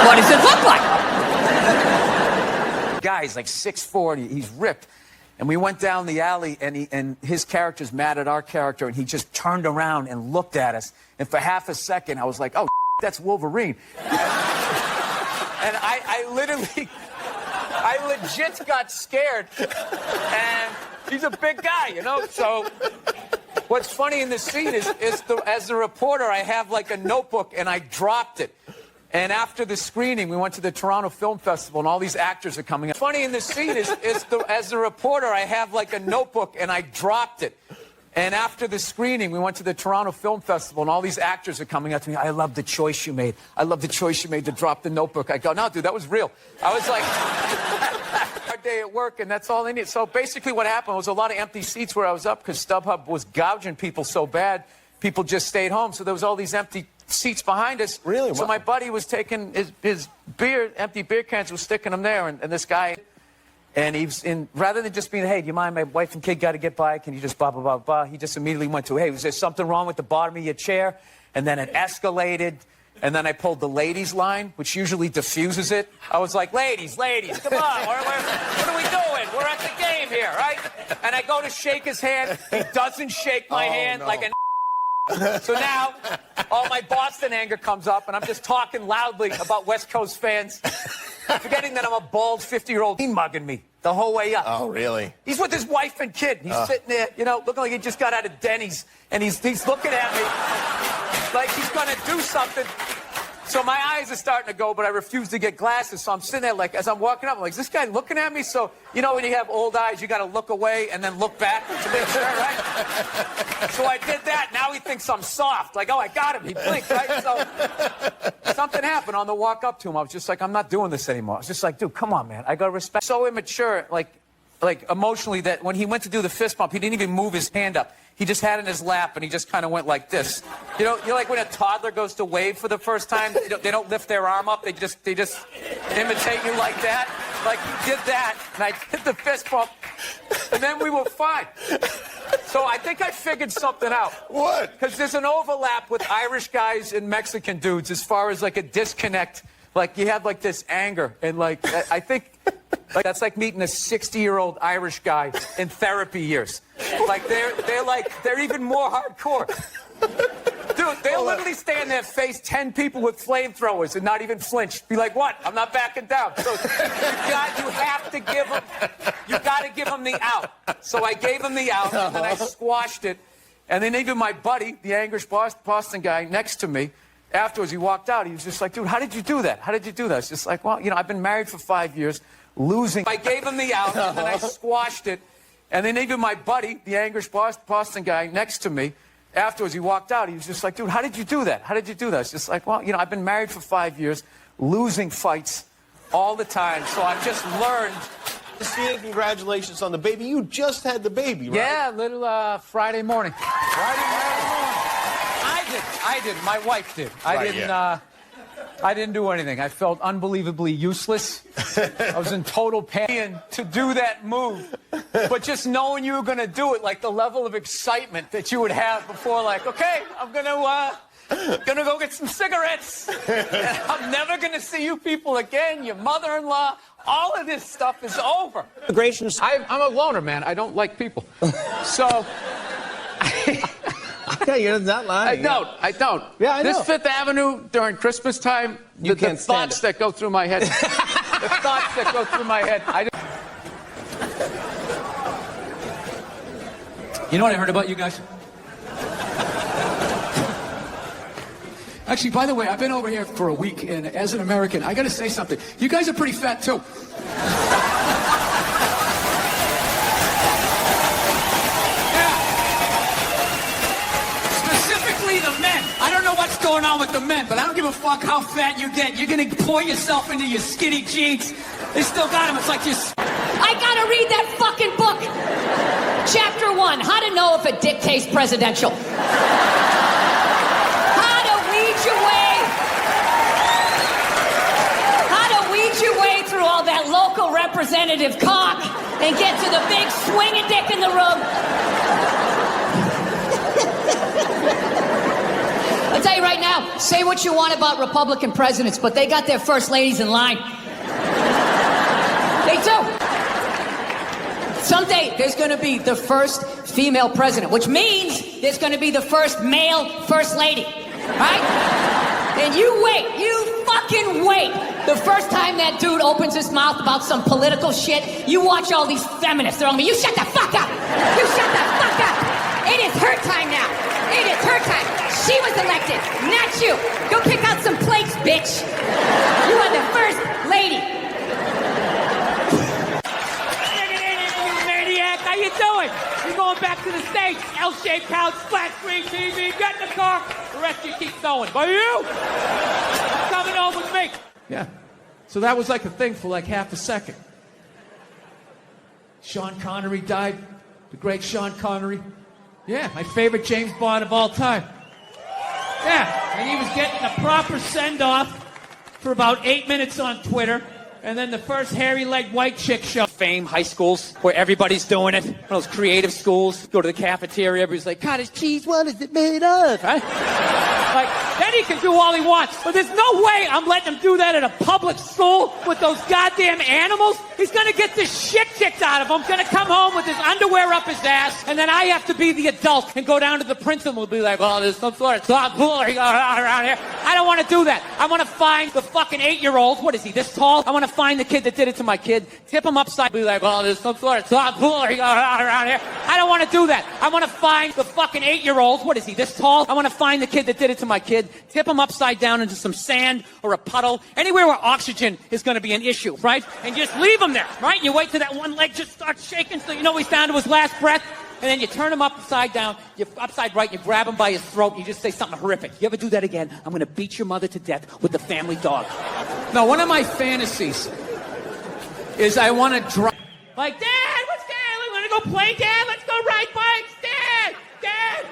what does it look like? Guy's like 6'4", and he's ripped. And we went down the alley, and his character's mad at our character, and he just turned around and looked at us. And for half a second, I was like, oh, that's Wolverine. And I legit got scared. And he's a big guy, you know? So what's funny in this scene is as the reporter, I have like a notebook, and I dropped it. And after the screening, we went to the Toronto Film Festival, and all these actors are coming up. Funny in this scene is as the reporter, I have like a notebook, and I dropped it. And after the screening, we went to the Toronto Film Festival, and all these actors are coming up to me. I love the choice you made. I love the choice you made to drop the notebook. I go, no, dude, that was real. I was like, our day at at work, and that's all they need. So basically what happened was a lot of empty seats where I was up because StubHub was gouging people so bad, people just stayed home. So there was all these empty seats behind us. Really? So Wow. my buddy was taking his beer, empty beer cans, was sticking them there, and this guy... And rather than just being, hey, do you mind, my wife and kid got to get by, can you just blah, blah, blah, blah, he just immediately went to, hey, was there something wrong with the bottom of your chair? And then it escalated, and then I pulled the ladies line, which usually diffuses it. I was like, ladies, come on, what are we doing? We're at the game here, right? And I go to shake his hand, he doesn't shake my hand like an So now, all my Boston anger comes up, and I'm just talking loudly about West Coast fans, forgetting that I'm a bald 50-year-old mugging me the whole way up. Oh, really? He's with his wife and kid. He's sitting there, you know, looking like he just got out of Denny's, and he's looking at me like he's going to do something. So my eyes are starting to go, but I refuse to get glasses. So I'm sitting there, like, as I'm walking up, I'm like, is this guy looking at me? So, you know, when you have old eyes, you got to look away and then look back to make sure, right? So I did that. Now he thinks I'm soft. Like, oh, I got him. He blinked, right? So something happened on the walk up to him. I was just like, I'm not doing this anymore. I was just like, dude, come on, man. I got to respect. So immature, like emotionally, that when he went to do the fist bump, he didn't even move his hand up. He just had it in his lap, and he just kind of went like this. You know, you're like when a toddler goes to wave for the first time, they don't lift their arm up. They just imitate you like that. Like, he did that, and I did the fist bump, and then we were fine. So I think I figured something out. What? Because there's an overlap with Irish guys and Mexican dudes as far as, like, a disconnect. Like, you have, like, this anger, and, like, I think... Like, that's like meeting a 60-year-old Irish guy in therapy years. Like, they're even more hardcore. Dude, they'll literally stand there, face 10 people with flamethrowers and not even flinch. Be like, what? I'm not backing down. So you have to give them the out. So I gave him the out, and then I squashed it. And then even my buddy, the English Boston guy next to me, afterwards, he walked out. He was just like, dude, how did you do that? How did you do that? It's just like, well, you know, I've been married for 5 years. Losing. I gave him the out, and then I squashed it. And then even my buddy, the English Boston guy next to me, afterwards, he walked out. He was just like, dude, how did you do that? How did you do that? It's just like, well, you know, I've been married for 5 years, losing fights all the time. So I've just learned. Christina, congratulations on the baby. You just had the baby, right? Yeah, little Friday morning. Friday morning. I did. My wife did. I didn't do anything. I felt unbelievably useless. I was in total pain to do that move. But just knowing you were going to do it, like the level of excitement that you would have before, like, okay, I'm going to go get some cigarettes. And I'm never going to see you people again, your mother-in-law. All of this stuff is over. I'm a loner, man. I don't like people. So... Yeah, you're not lying. I don't. Yeah, I know. This Fifth Avenue during Christmas time, the thoughts that go through my head. The thoughts that go through my head. You know what I heard about you guys? Actually, by the way, I've been over here for a week, and as an American, I got to say something. You guys are pretty fat, too. The men. I don't know what's going on with the men, but I don't give a fuck how fat you get. You're gonna pour yourself into your skinny jeans. They still got them. It's like just... I gotta read that fucking book. Chapter 1, how to know if a dick tastes presidential. How to weed your way through all that local representative cock and get to the big swinging dick in the room. I'll tell you right now, say what you want about Republican presidents, but they got their first ladies in line. They do. Someday, there's going to be the first female president, which means there's going to be the first male first lady, right? And you wait, you fucking wait. The first time that dude opens his mouth about some political shit, you watch all these feminists. They're all going to be, you shut the fuck up. You shut the fuck up. It is her time now. It is her time. She was elected, not you. Go pick out some plates, bitch. You are the first lady. You maniac, how you doing? You're going back to the States. L-shaped couch, flat screen TV, get in the car. The rest you keep going. But you, coming home with me. Yeah. So that was like a thing for like half a second. Sean Connery died. The great Sean Connery. Yeah, my favorite James Bond of all time. Yeah, and he was getting a proper send-off for about 8 minutes on Twitter. And then the first hairy-legged white chick show. Fame, high schools, where everybody's doing it. One of those creative schools. Go to the cafeteria, everybody's like, cottage cheese, what is it made of? Right? Like, then he can do all he wants. But there's no way I'm letting him do that at a public school with those goddamn animals. He's gonna get the shit kicked out of him. Gonna come home with his underwear up his ass. And then I have to be the adult and go down to the principal and be like, well, there's some sort of tomfoolery going on around here. I don't want to do that. I want to find the fucking 8-year-old. What is he, this tall? I want to find the kid that did it to my kid, tip him upside, be like, well, there's some sort of tomfoolery going on around here. I don't want to do that. I want to find the fucking 8-year-old. What is he, this tall? I want to find the kid that did it to my kid, tip him upside down into some sand or a puddle, anywhere where oxygen is going to be an issue, right? And just leave him there, right? You wait till that one leg just starts shaking so you know he's down to his last breath. And then you turn him upside down, you're upside right, you grab him by his throat, you just say something horrific. You ever do that again, I'm going to beat your mother to death with the family dog. No, one of my fantasies is I want to drive. Like, Dad, what's Dad? We want to go play, Dad? Let's go ride bikes, Dad! Dad!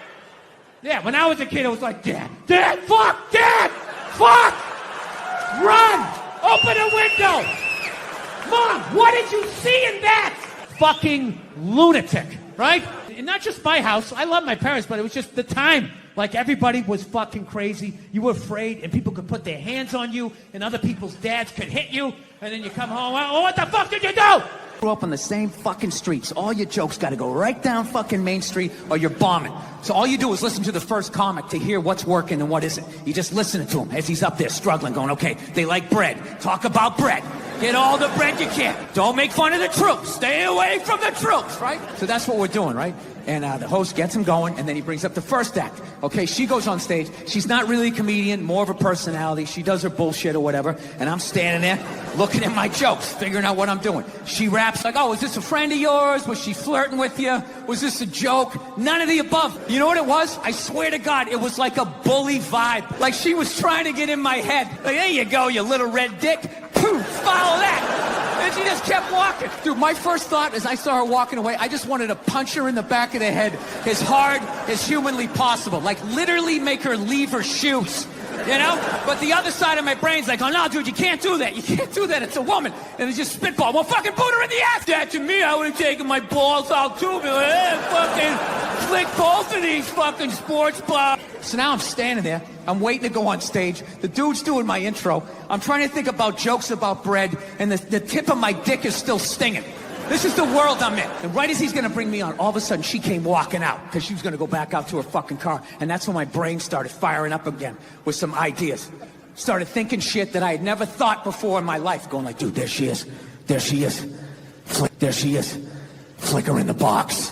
Yeah, when I was a kid, it was like, Dad, Dad, fuck, Dad, fuck! Run! Open a window! Mom, what did you see in that? Fucking lunatic, right? And not just my house. I love my parents, but it was just the time. Like, everybody was fucking crazy. You were afraid, and people could put their hands on you, and other people's dads could hit you, and then you come home, oh, what the fuck did you do? Grew up on the same fucking streets. All your jokes got to go right down fucking Main Street or you're bombing. So all you do is listen to the first comic to hear what's working and what isn't. You just listen to him as he's up there struggling, going, okay, they like bread. Talk about bread. Get all the bread you can. Don't make fun of the troops. Stay away from the troops, right? So that's what we're doing, right? And the host gets him going, and then he brings up the first act. Okay, she goes on stage. She's not really a comedian, more of a personality. She does her bullshit or whatever, and I'm standing there looking at my jokes, figuring out what I'm doing. She raps like, oh, is this a friend of yours? Was she flirting with you? Was this a joke? None of the above. You know what it was? I swear to God, it was like a bully vibe. Like she was trying to get in my head. Like, there you go, you little red dick. Poof, follow that. And she just kept walking. Dude, my first thought as I saw her walking away, I just wanted to punch her in the back of the head as hard as humanly possible. Like literally make her leave her shoes. You know? But the other side of my brain's like, oh no, dude, you can't do that. You can't do that. It's a woman. And it's just spitball. Well, fucking boot her in the ass. That to me, I would have taken my balls out too. Be like, hey, fucking flick both of these fucking sports bars. So now I'm standing there. I'm waiting to go on stage. The dude's doing my intro. I'm trying to think about jokes about bread, and the tip of my dick is still stinging. This is the world I'm in. And right as he's going to bring me on, all of a sudden she came walking out because she was going to go back out to her fucking car. And that's when my brain started firing up again with some ideas. Started thinking shit that I had never thought before in my life. Going like, dude, there she is. There she is. There she is. Flick her in the box.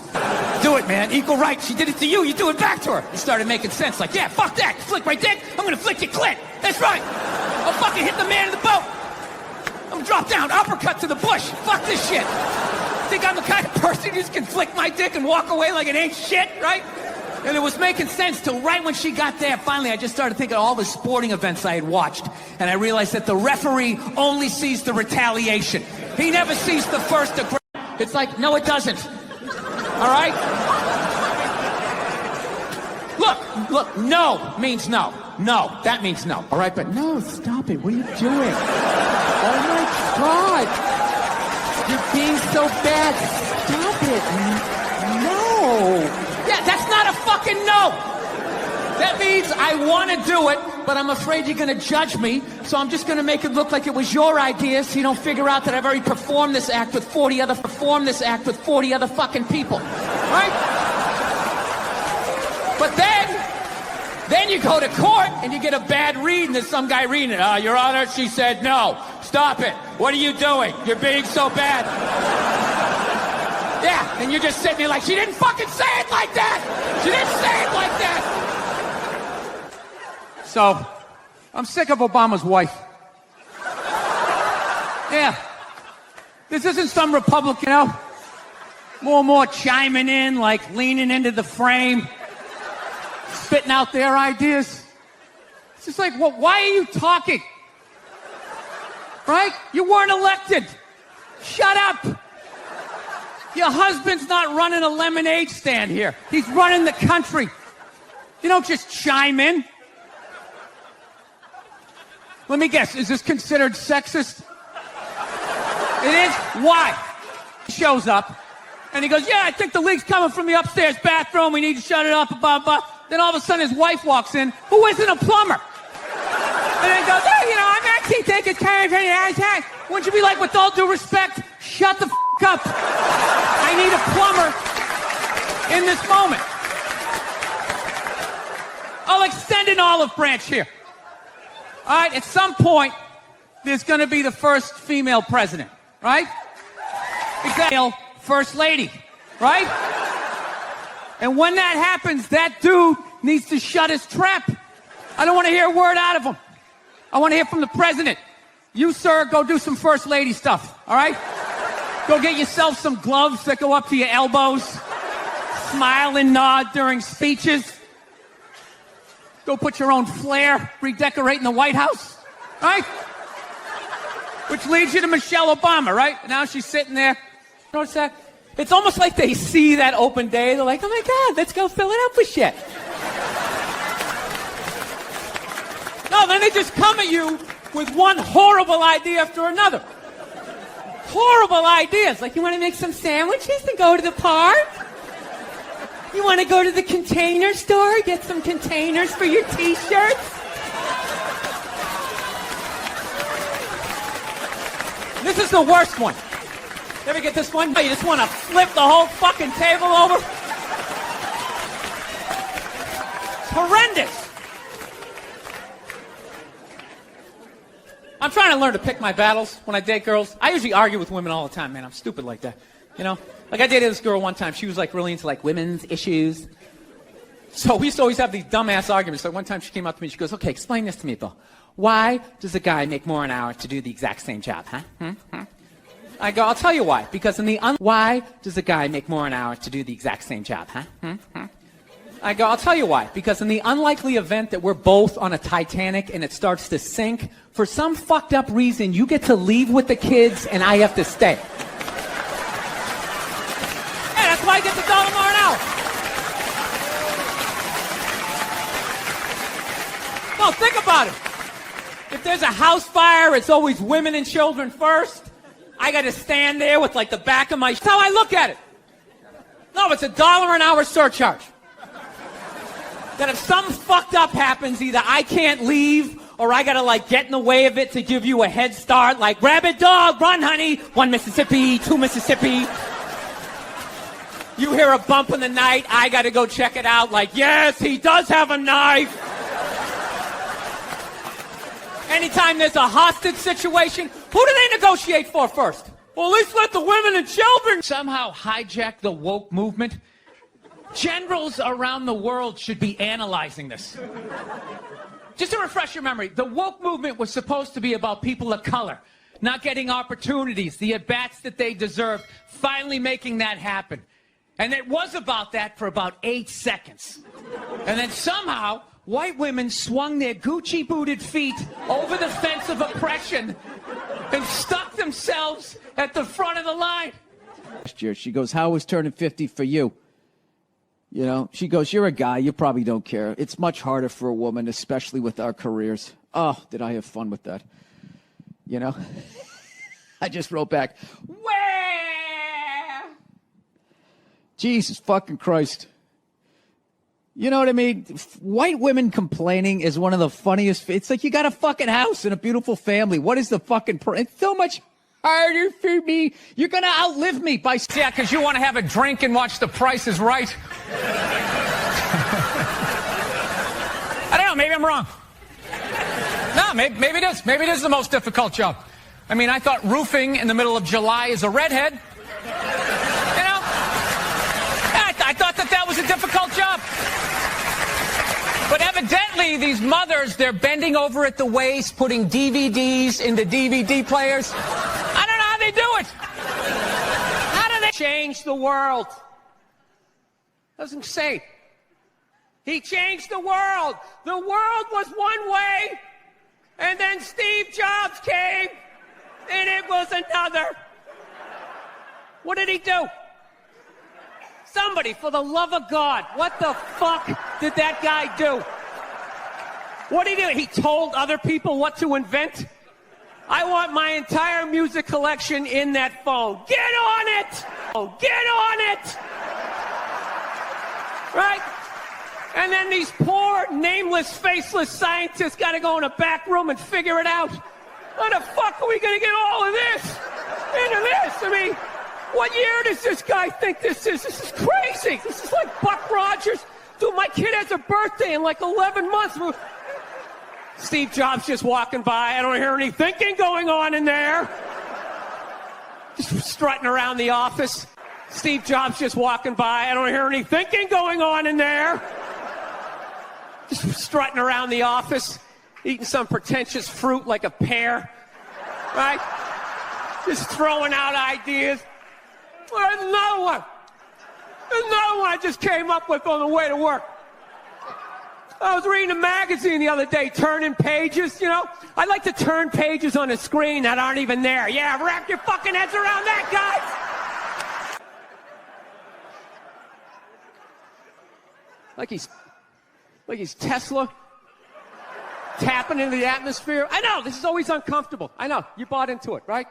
Do it, man. Equal rights. She did it to you. You do it back to her. It started making sense. Like, yeah, fuck that. Flick my dick. I'm going to flick your clit. That's right. I'll fucking hit the man in the boat. I'm gonna drop down, uppercut to the bush. Fuck this shit. Think I'm the kind of person who just can flick my dick and walk away like it ain't shit, right? And it was making sense till right when she got there. Finally, I just started thinking of all the sporting events I had watched. And I realized that the referee only sees the retaliation. He never sees the first aggression. It's like, no, it doesn't. All right? Look, no means no. No, that means no. All right, but no, stop it. What are you doing? Oh my God. You're being so bad. Stop it. No. Yeah, that's not a fucking no. That means I want to do it, but I'm afraid you're going to judge me, so I'm just going to make it look like it was your idea so you don't figure out that I've already performed this act with 40 other fucking people. Right? But then you go to court and you get a bad read and there's some guy reading it. Your Honor, she said no. Stop it. What are you doing? You're being so bad. Yeah, and you're just sitting there like, she didn't fucking say it like that. She didn't say it like that. So, I'm sick of Obama's wife. Yeah. This isn't some Republican, you know? More chiming in, like leaning into the frame. Spitting out their ideas. It's just like, well, why are you talking? Right? You weren't elected. Shut up. Your husband's not running a lemonade stand here. He's running the country. You don't just chime in. Let me guess, is this considered sexist? It is? Why? He shows up, and he goes, yeah, I think the leak's coming from the upstairs bathroom. We need to shut it up, blah, blah. Then all of a sudden his wife walks in, who isn't a plumber. And then he goes, hey, you know, I'm actually taking care of it. Wouldn't you be like, with all due respect, shut the up. I need a plumber in this moment. I'll extend an olive branch here. All right, at some point, there's going to be the first female president, right? Exactly. First lady, right? And when that happens, that dude needs to shut his trap. I don't want to hear a word out of him. I want to hear from the president. You, sir, go do some first lady stuff, all right? Go get yourself some gloves that go up to your elbows. Smile and nod during speeches. Go put your own flair redecorating the White House, right? Which leads you to Michelle Obama, right? Now she's sitting there. Notice that? It's almost like they see that open day. They're like, oh my God, let's go fill it up with shit. No, then they just come at you with one horrible idea after another. Horrible ideas. Like, you want to make some sandwiches and go to the park? You want to go to the container store, get some containers for your t-shirts? This is the worst one. You ever get this one? You just want to flip the whole fucking table over? It's horrendous. I'm trying to learn to pick my battles when I date girls. I usually argue with women all the time, man. I'm stupid like that. You know? Like, I dated this girl one time. She was, like, really into, like, women's issues. So we used to always have these dumbass arguments. So one time she came up to me and she goes, okay, explain this to me, Bill. Why does a guy make more an hour to do the exact same job, huh? I go, I'll tell you why. Because in the why does a guy make more an hour to do the exact same job, huh? I go, I'll tell you why. Because in the unlikely event that we're both on a Titanic and it starts to sink, for some fucked up reason, you get to leave with the kids and I have to stay. Yeah, that's why I get the $1 more an hour. No, think about it. If there's a house fire, it's always women and children first. I got to stand there with, like, the back of my... That's how I look at it. No, it's a $1 an hour surcharge. That if something fucked up happens, either I can't leave or I got to, like, get in the way of it to give you a head start. Like, rabid dog, run, honey. 1 Mississippi, 2 Mississippi. You hear a bump in the night, I got to go check it out. Like, yes, he does have a knife. Anytime there's a hostage situation, who do they negotiate for first? Well, at least let the women and children somehow hijack the woke movement. Generals around the world should be analyzing this. Just to refresh your memory, the woke movement was supposed to be about people of color, not getting opportunities, the at-bats that they deserved, finally making that happen. And it was about that for about 8 seconds. And then somehow, white women swung their Gucci-booted feet over the fence of oppression and stuck themselves at the front of the line. Last year, she goes, how was turning 50 for you? You know, she goes, you're a guy, you probably don't care. It's much harder for a woman, especially with our careers. Oh, did I have fun with that? You know? I just wrote back, where? Jesus fucking Christ. You know what I mean? White women complaining is one of the funniest. It's like, you got a fucking house and a beautiful family. What is the fucking... It's so much harder for me. You're going to outlive me by... Yeah, because you want to have a drink and watch The Price is Right. I don't know. Maybe I'm wrong. No, maybe it is. Maybe it is the most difficult job. I mean, I thought roofing in the middle of July as a redhead. You know? I thought that was a difficult job. But evidently, these mothers, they're bending over at the waist, putting DVDs into DVD players. I don't know how they do it. How do they change the world? Doesn't say. He changed the world. The world was one way, and then Steve Jobs came, and it was another. What did he do? Somebody, for the love of God, what the fuck did that guy do? What did he do? He told other people what to invent? I want my entire music collection in that phone. Get on it! Oh, get on it! Right? And then these poor, nameless, faceless scientists got to go in a back room and figure it out. How the fuck are we going to get all of this into this? I mean, what year does this guy think this is? This is crazy. This is like Buck Rogers. Dude, my kid has a birthday in like 11 months. Steve Jobs just walking by. I don't hear any thinking going on in there. Just strutting around the office. Steve Jobs just walking by. I don't hear any thinking going on in there. Just strutting around the office, eating some pretentious fruit like a pear, right? Just throwing out ideas. There's another one. There's another one I just came up with on the way to work. I was reading a magazine the other day, turning pages, you know? I like to turn pages on a screen that aren't even there. Yeah, wrap your fucking heads around that, guys! Like he's Tesla, tapping into the atmosphere. I know, this is always uncomfortable. I know, you bought into it, right?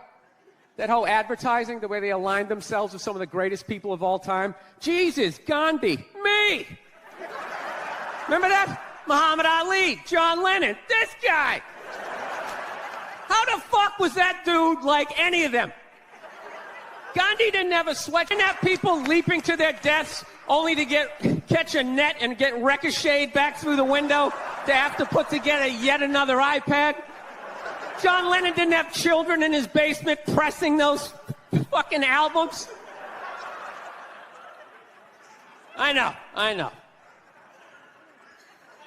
That whole advertising, the way they aligned themselves with some of the greatest people of all time. Jesus, Gandhi, me! Remember that? Muhammad Ali, John Lennon, this guy! How the fuck was that dude like any of them? Gandhi didn't have a sweat. Didn't have people leaping to their deaths only to catch a net and get ricocheted back through the window to have to put together yet another iPad. John Lennon didn't have children in his basement pressing those fucking albums. I know.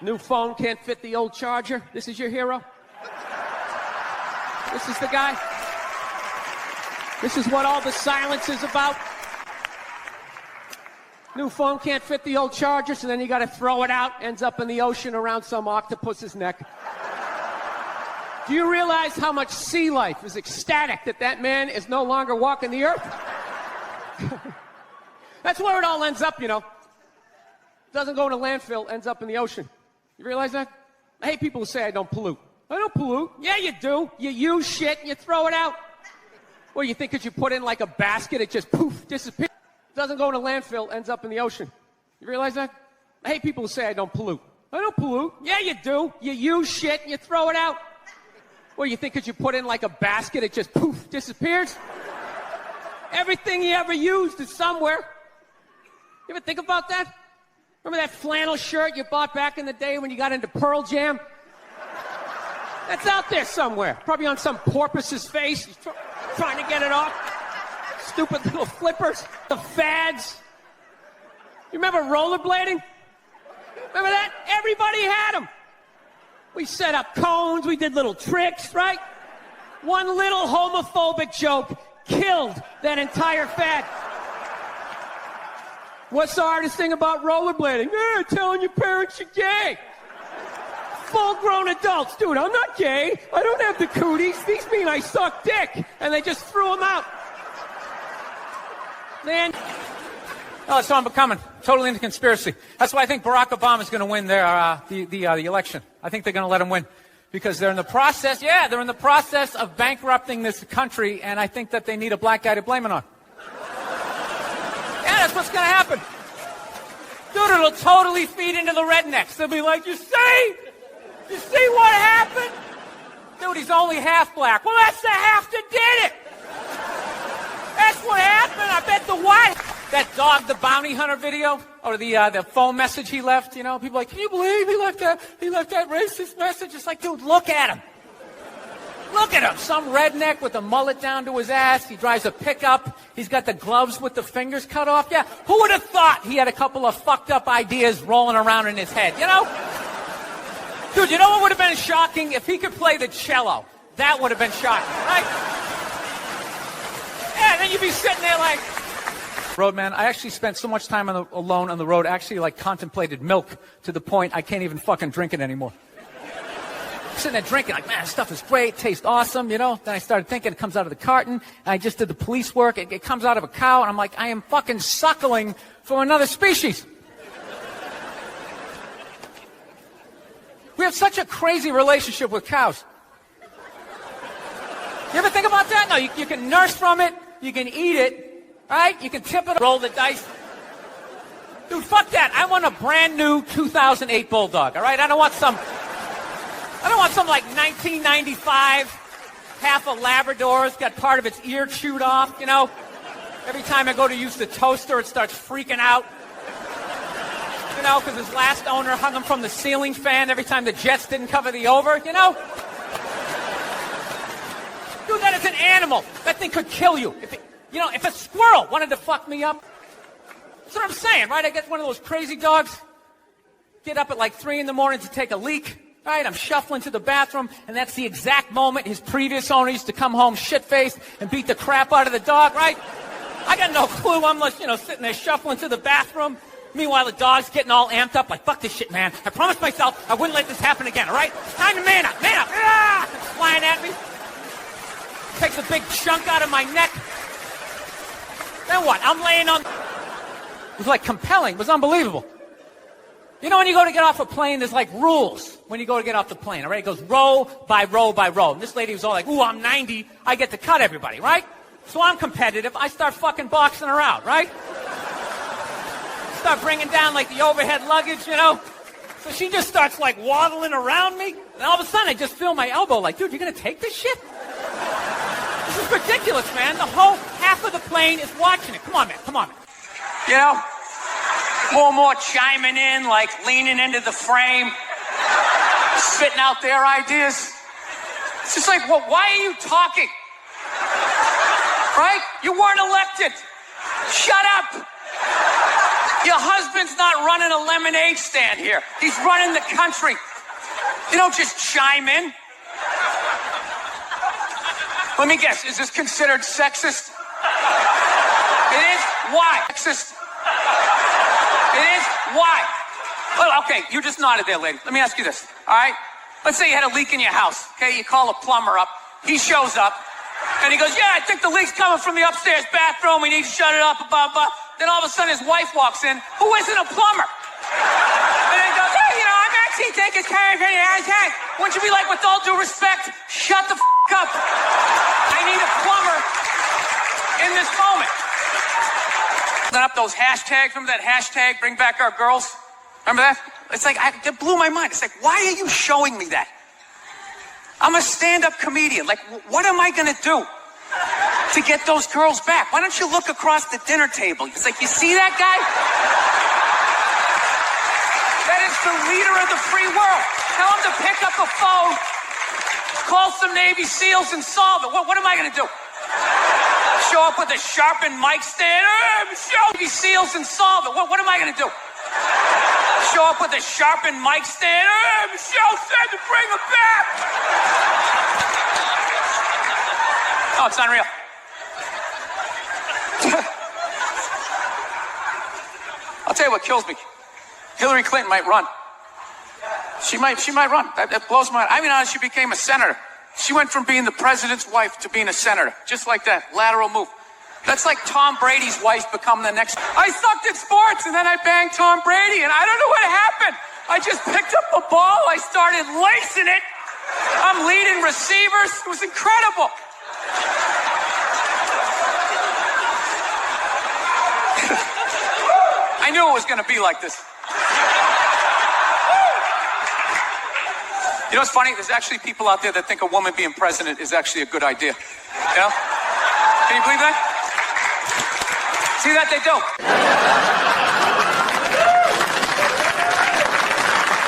New phone can't fit the old charger. This is your hero? This is the guy? This is what all the silence is about? New phone can't fit the old charger, so then you gotta throw it out, ends up in the ocean around some octopus's neck. Do you realize how much sea life is ecstatic that man is no longer walking the earth? That's where it all ends up, you know. Doesn't go in a landfill, ends up in the ocean. You realize that? I hate people who say I don't pollute. I don't pollute. Yeah, you do. You use shit and you throw it out. Well, you think because you put in like a basket, it just poof, disappears. Doesn't go in a landfill, ends up in the ocean. You realize that? I hate people who say I don't pollute. I don't pollute. Yeah, you do. You use shit and you throw it out. Well, you think because you put in like a basket, it just poof, disappears? Everything you ever used is somewhere. You ever think about that? Remember that flannel shirt you bought back in the day when you got into Pearl Jam? That's out there somewhere. Probably on some porpoise's face. He's trying to get it off. Stupid little flippers. The fads. You remember rollerblading? Remember that? Everybody had them. We set up cones. We did little tricks, right? One little homophobic joke killed that entire fad. What's the hardest thing about rollerblading? Telling your parents you're gay. Full-grown adults. Dude, I'm not gay. I don't have the cooties. These mean I suck dick. And they just threw them out. Man. Oh, so I'm becoming totally into conspiracy. That's why I think Barack Obama is going to win the election. I think they're going to let him win. Because they're in the process, they're in the process of bankrupting this country, and I think that they need a black guy to blame it on. Yeah, that's what's going to happen. Dude, it'll totally feed into the rednecks. They'll be like, you see what happened? Dude, he's only half black. Well, that's the half that did it. That's what happened. I bet the white. That Dog the Bounty Hunter video, or the phone message he left, you know, people are like, can you believe he left that racist message? It's like, dude, look at him. Look at him. Some redneck with a mullet down to his ass. He drives a pickup. He's got the gloves with the fingers cut off. Yeah, who would have thought he had a couple of fucked up ideas rolling around in his head, you know? Dude, you know what would have been shocking? If he could play the cello. That would have been shocking, right? Yeah, then you'd be sitting there like... Road, man, I actually spent so much time alone on the road, actually like contemplated milk to the point I can't even fucking drink it anymore. Sitting there drinking, like, man, this stuff is great, tastes awesome, you know. Then I started thinking it comes out of the carton, and I just did the police work. It comes out of a cow, and I'm like, I am fucking suckling from another species. We have such a crazy relationship with cows. You ever think about that? No, you can nurse from it, you can eat it, right? You can tip it, roll the dice. Dude, fuck that. I want a brand new 2008 Bulldog, all right? I don't want some like 1995, half a Labrador, it's got part of its ear chewed off, you know? Every time I go to use the toaster, it starts freaking out. You know, because his last owner hung him from the ceiling fan every time the Jets didn't cover the over, you know? Dude, that is an animal. That thing could kill you. If a squirrel wanted to fuck me up, that's what I'm saying, right? I get one of those crazy dogs, get up at like 3 in the morning to take a leak, right? I'm shuffling to the bathroom, and that's the exact moment his previous owner used to come home shit-faced and beat the crap out of the dog, right? I got no clue. I'm just, sitting there shuffling to the bathroom. Meanwhile, the dog's getting all amped up, like, fuck this shit, man. I promised myself I wouldn't let this happen again, all right? It's time to man up, man up. Ah! It's flying at me. Takes a big chunk out of my neck. Then what? I'm laying on... It was like compelling. It was unbelievable. You know when you go to get off a plane, there's like rules when you go to get off the plane, all right? It goes row by row by row. And this lady was all like, ooh, I'm 90. I get to cut everybody, right? So I'm competitive. I start fucking boxing her out, right? Start bringing down like the overhead luggage, you know? So she just starts like waddling around me. And all of a sudden I just feel my elbow like, dude, you're going to take this shit? This is ridiculous, man. The whole half of the plane is watching it. Come on, man. Come on, man. You know, more chiming in, like leaning into the frame, spitting out their ideas. It's just like, well, why are you talking? Right? You weren't elected. Shut up. Your husband's not running a lemonade stand here. He's running the country. You don't just chime in. Let me guess, is this considered sexist? It is? Why? Sexist. It is? Why? Well, okay, you just nodded there, lady. Let me ask you this, all right? Let's say you had a leak in your house, okay? You call a plumber up. He shows up, and he goes, yeah, I think the leak's coming from the upstairs bathroom. We need to shut it up, blah, blah. Then all of a sudden his wife walks in, who isn't a plumber. And then he goes, hey, I'm actually taking care of it. Wouldn't you be like, with all due respect, shut the up. I need a plumber in this moment. Then up those hashtags, remember that hashtag, bring back our girls? Remember that? It's like, it blew my mind. It's like, why are you showing me that? I'm a stand-up comedian. Like, what am I going to do to get those girls back? Why don't you look across the dinner table? It's like, you see that guy? That is the leader of the free world. Tell him to pick up a phone, call some Navy SEALs and solve it. What am I going to do? Show up with a sharpened mic stand? Navy SEALs and solve it. What am I going to do? Show up with a sharpened mic stand? Michelle said to bring him back. Oh, it's unreal. I'll tell you what kills me. Hillary Clinton might run. She might run. That blows my mind. I mean, she became a senator. She went from being the president's wife to being a senator. Just like that. Lateral move. That's like Tom Brady's wife become the next. I sucked at sports and then I banged Tom Brady and I don't know what happened. I just picked up a ball. I started lacing it. I'm leading receivers. It was incredible. I knew it was going to be like this. You know what's funny? There's actually people out there that think a woman being president is actually a good idea. You know? Can you believe that? See that? They do.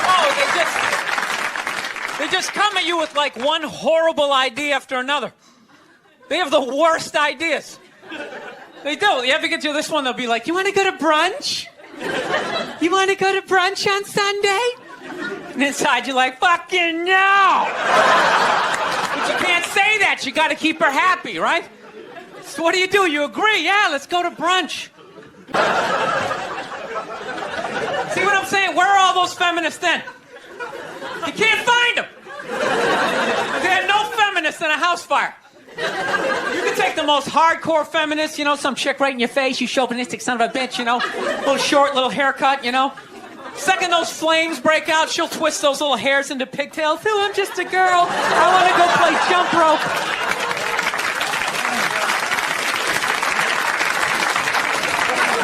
Oh, they just come at you with like one horrible idea after another. They have the worst ideas. They do. You ever get to this one, they'll be like, you want to go to brunch? You want to go to brunch on Sunday? And inside you're like, fucking no! But you can't say that. You got to keep her happy, right? So what do? You agree? Yeah, let's go to brunch. See what I'm saying? Where are all those feminists then? You can't find them. They had no feminists in a house fire. You can take the most hardcore feminist, you know, some chick right in your face, you chauvinistic son of a bitch, you know, little short, little haircut, you know. Second those flames break out, she'll twist those little hairs into pigtails. Oh, I'm just a girl. I want to go play jump rope.